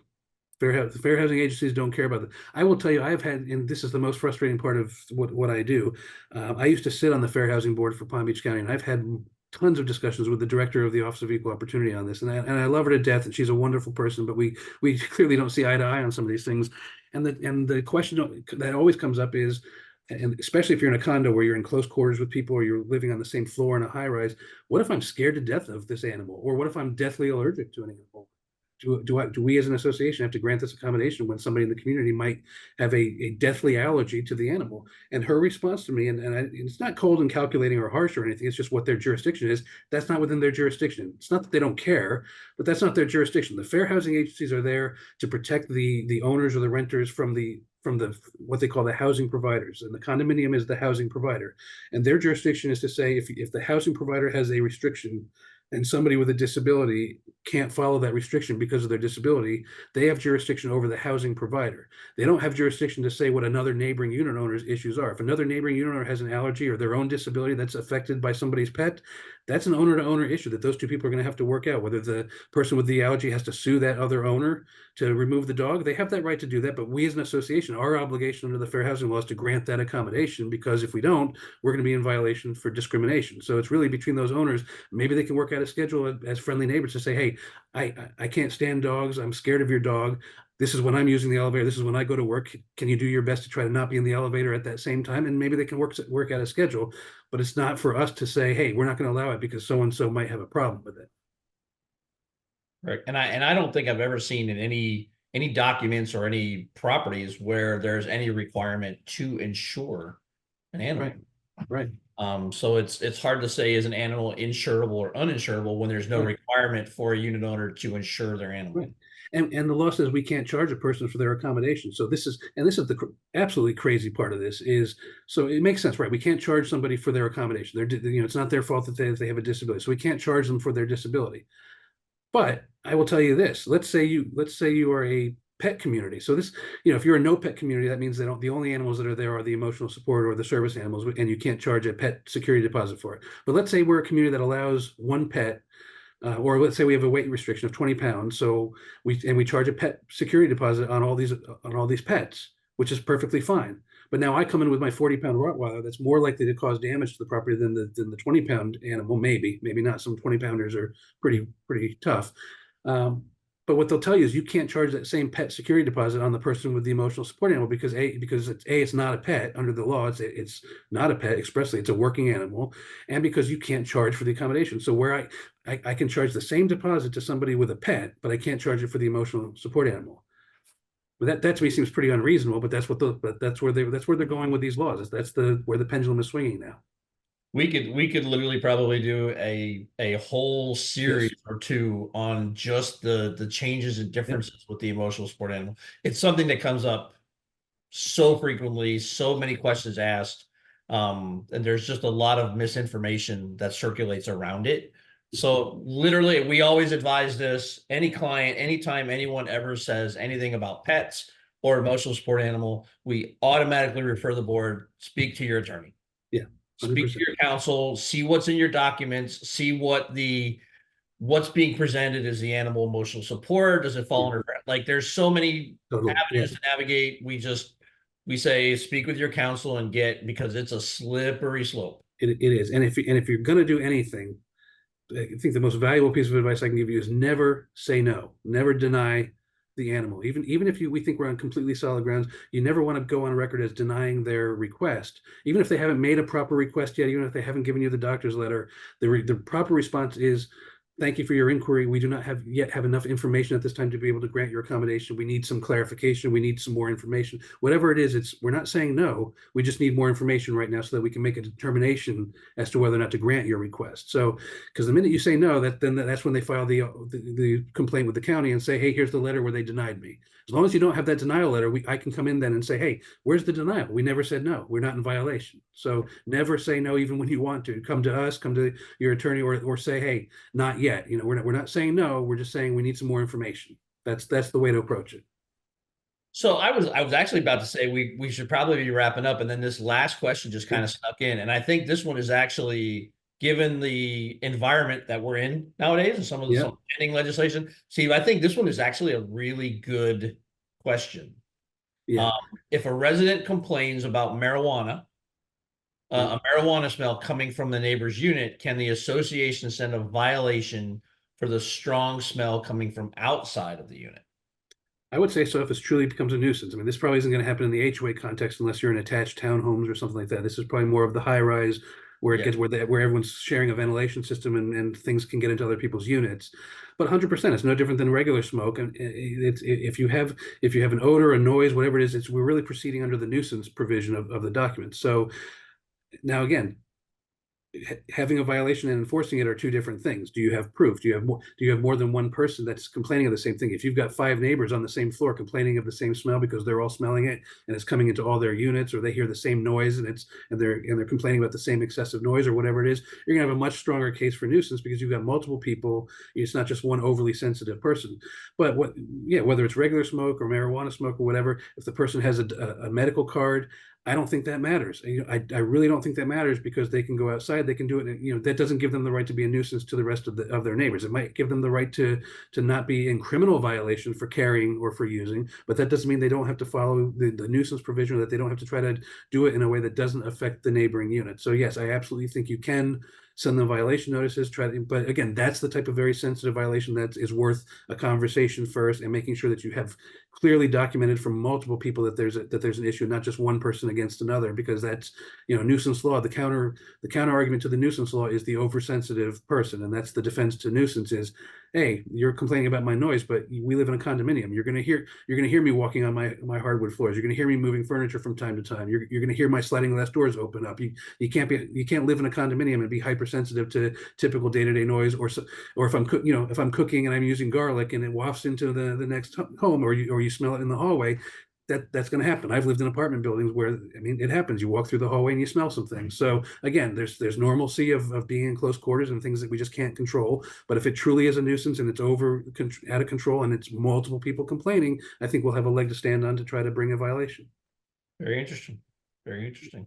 The fair housing agencies don't care about that. I will tell you, I have had, and this is the most frustrating part of what I do. I used to sit on the fair housing board for Palm Beach County, and I've had tons of discussions with the director of the Office of Equal Opportunity on this, and I love her to death, and she's a wonderful person. But we clearly don't see eye to eye on some of these things. And the question that always comes up is, and especially if you're in a condo where you're in close quarters with people, or you're living on the same floor in a high rise, what if I'm scared to death of this animal, or what if I'm deathly allergic to an animal? Do we as an association have to grant this accommodation when somebody in the community might have a deathly allergy to the animal? And her response to me, and it's not cold and calculating or harsh or anything, it's just what their jurisdiction is. That's not within their jurisdiction. It's not that they don't care, but that's not their jurisdiction. The fair housing agencies are there to protect the owners or the renters from the what they call the housing providers, and the condominium is the housing provider, and their jurisdiction is to say, if the housing provider has a restriction and somebody with a disability can't follow that restriction because of their disability, they have jurisdiction over the housing provider. They don't have jurisdiction to say what another neighboring unit owner's issues are. If another neighboring unit owner has an allergy or their own disability that's affected by somebody's pet, that's an owner to owner issue that those two people are going to have to work out. Whether the person with the allergy has to sue that other owner to remove the dog, they have that right to do that. But we as an association, our obligation under the fair housing law is to grant that accommodation, because if we don't, we're going to be in violation for discrimination. So it's really between those owners. Maybe they can work out a schedule as friendly neighbors to say, hey, I can't stand dogs. I'm scared of your dog. This is when I'm using the elevator. This is when I go to work. Can you do your best to try to not be in the elevator at that same time? And maybe they can work out a schedule, but it's not for us to say, hey, we're not going to allow it because so-and-so might have a problem with it. Right. And I don't think I've ever seen in any documents or any properties where there's any requirement to insure an animal. Right. Right. So it's hard to say, is an animal insurable or uninsurable when there's no Right. requirement for a unit owner to insure their animal. Right. And the law says we can't charge a person for their accommodation. So this is the absolutely crazy part of this is, so it makes sense, right? We can't charge somebody for their accommodation. It's not their fault that they have a disability. So we can't charge them for their disability. But I will tell you this: let's say you are a pet community. So this, if you're a no pet community, that means the only animals that are there are the emotional support or the service animals, and you can't charge a pet security deposit for it. But let's say we're a community that allows one pet, or let's say we have a weight restriction of 20 pounds. So we charge a pet security deposit on all these pets, which is perfectly fine. But now I come in with my 40-pound Rottweiler that's more likely to cause damage to the property than the 20-pound animal. Maybe not. Some 20-pounders are pretty tough. But what they'll tell you is you can't charge that same pet security deposit on the person with the emotional support animal, because it's not a pet under the law. It's not a pet expressly. It's a working animal, and because you can't charge for the accommodation. So where I can charge the same deposit to somebody with a pet, but I can't charge it for the emotional support animal. But that to me seems pretty unreasonable. But that's where they're going with these laws. That's where the pendulum is swinging now. We could literally probably do a whole Yes. series or two on just the changes and Yep. differences with the emotional support animal. It's something that comes up so frequently, so many questions asked. And there's just a lot of misinformation that circulates around it. So literally, we always advise this. Any client, anytime anyone ever says anything about pets or emotional support animal, we automatically refer the board, speak to your attorney, Yeah. speak to 100%. your counsel, see what's in your documents, see what's being presented as the animal emotional support. Does it fall Yeah. under, like, there's so many Totally. Yeah. avenues to navigate. We say speak with your counsel and get, because it's a slippery slope. It is. And if you're going to do anything, I think the most valuable piece of advice I can give you is never say no, never deny the animal. Even if we think we're on completely solid grounds, you never want to go on record as denying their request, even if they haven't made a proper request yet, even if they haven't given you the doctor's letter. The proper response is, thank you for your inquiry. We do not have enough information at this time to be able to grant your accommodation. We need some clarification. We need some more information. Whatever it is, we're not saying no. We just need more information right now so that we can make a determination as to whether or not to grant your request. So, because the minute you say no, that's when they file the complaint with the county and say, hey, here's the letter where they denied me. As long as you don't have that denial letter, I can come in then and say, hey, where's the denial? We never said no. We're not in violation. So never say no, even when you want to. Come to us, come to your attorney, or say, hey, not yet. We're not saying no. We're just saying we need some more information. That's the way to approach it. So I was actually about to say we should probably be wrapping up, and then this last question just kind Yeah. of snuck in, and I think this one is actually, given the environment that we're in nowadays and some of the Yeah. some pending legislation. Steve, I think this one is actually a really good question. Yeah. Um, if a resident complains about Yeah. a marijuana smell coming from the neighbor's unit, can the association send a violation for the strong smell coming from outside of the unit? I would say so if it truly becomes a nuisance. I mean, this probably isn't going to happen in the HOA context unless you're in attached townhomes or something like that. This is probably more of the high rise where it Yeah. gets where everyone's sharing a ventilation system and things can get into other people's units. But 100%, it's no different than regular smoke. And it's if you have an odor, a noise, whatever it is, we're really proceeding under the nuisance provision of the document. So now again, having a violation and enforcing it are two different things. Do you have proof? Do you have more than one person that's complaining of the same thing? If you've got 5 neighbors on the same floor complaining of the same smell because they're all smelling it and it's coming into all their units, or they hear the same noise and they're complaining about the same excessive noise or whatever it is, you're gonna have a much stronger case for nuisance because you've got multiple people. It's not just one overly sensitive person. But whether it's regular smoke or marijuana smoke or whatever, if the person has a medical card, I don't think that matters. I really don't think that matters because they can go outside, they can do it. That doesn't give them the right to be a nuisance to the rest of their neighbors. It might give them the right to not be in criminal violation for carrying or for using, but that doesn't mean they don't have to follow the nuisance provision, or that they don't have to try to do it in a way that doesn't affect the neighboring unit. So yes, I absolutely think you can send them violation notices. But again, that's the type of very sensitive violation that is worth a conversation first, and making sure that you have clearly documented from multiple people that there's an issue, not just one person against another, because that's nuisance law. The counter argument to the nuisance law is the oversensitive person, and that's the defense to nuisance is, hey, you're complaining about my noise, but we live in a condominium. You're gonna hear me walking on my hardwood floors. You're gonna hear me moving furniture from time to time. You're gonna hear my sliding glass doors open up. You can't live in a condominium and be hypersensitive to typical day-to-day noise, or if I'm cooking and I'm using garlic and it wafts into the next home, or you smell it in the hallway. That's going to happen. I've lived in apartment buildings where, I mean, it happens. You walk through the hallway and you smell some things. So again, there's normalcy of being in close quarters and things that we just can't control. But if it truly is a nuisance and it's out of control and it's multiple people complaining, I think we'll have a leg to stand on to try to bring a violation. Very interesting. Very interesting.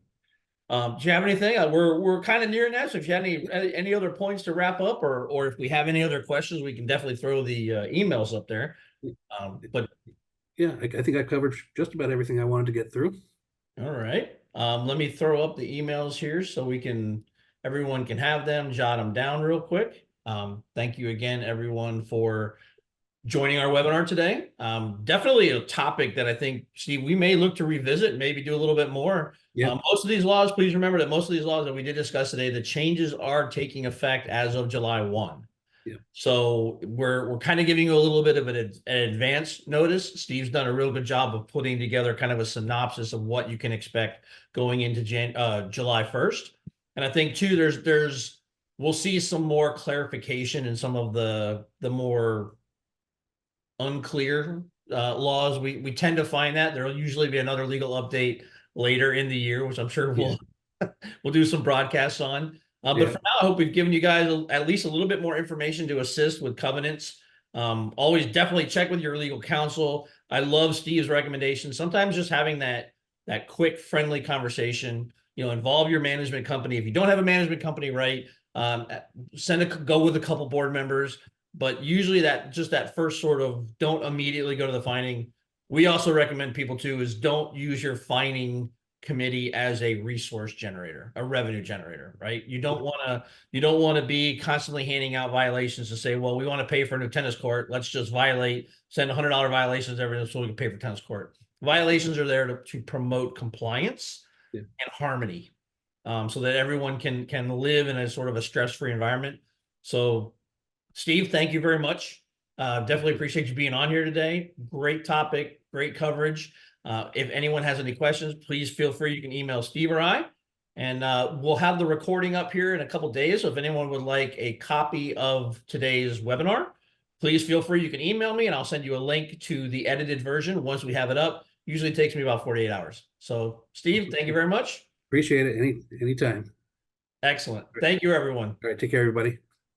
Do you have anything? We're kind of nearing that. So if you have any other points to wrap up, or if we have any other questions, we can definitely throw the emails up there. But Yeah, I think I covered just about everything I wanted to get through. all right. Let me throw up the emails here so everyone can have them, jot them down real quick. Thank you again, everyone, for joining our webinar today. Definitely a topic that I think, Steve, we may look to revisit, maybe do a little bit more. Yeah. Most of these laws, please remember that most of these laws that we did discuss today, the changes are taking effect as of July 1. Yeah. So we're kind of giving you a little bit of an advance notice. Steve's done a real good job of putting together kind of a synopsis of what you can expect going into July 1st. And I think too, we'll see some more clarification in some of the more unclear laws. We tend to find that there'll usually be another legal update later in the year, which I'm sure Yeah. we'll do some broadcasts on. But Yeah. for now, I hope we've given you guys at least a little bit more information to assist with covenants. Always definitely check with your legal counsel. I love Steve's recommendation. Sometimes just having that quick, friendly conversation, involve your management company. If you don't have a management company, right, go with a couple board members. But usually that first sort of don't immediately go to the fining. We also recommend people too is don't use your fining committee as a resource generator, a revenue generator, right? You don't want to be constantly handing out violations to say, well, we want to pay for a new tennis court. Let's just send $100 violations every so we can pay for tennis court. Violations are there to promote compliance and harmony, so that everyone can live in a sort of a stress-free environment. So Steve, thank you very much. Definitely appreciate you being on here today. Great topic, great coverage. If anyone has any questions, please feel free. You can email Steve or I, and we'll have the recording up here in a couple days. So if anyone would like a copy of today's webinar, please feel free. You can email me and I'll send you a link to the edited version once we have it up. Usually it takes me about 48 hours. So Steve, thank you very much. Appreciate it. Anytime. Excellent. Thank you, everyone. All right. Take care, everybody.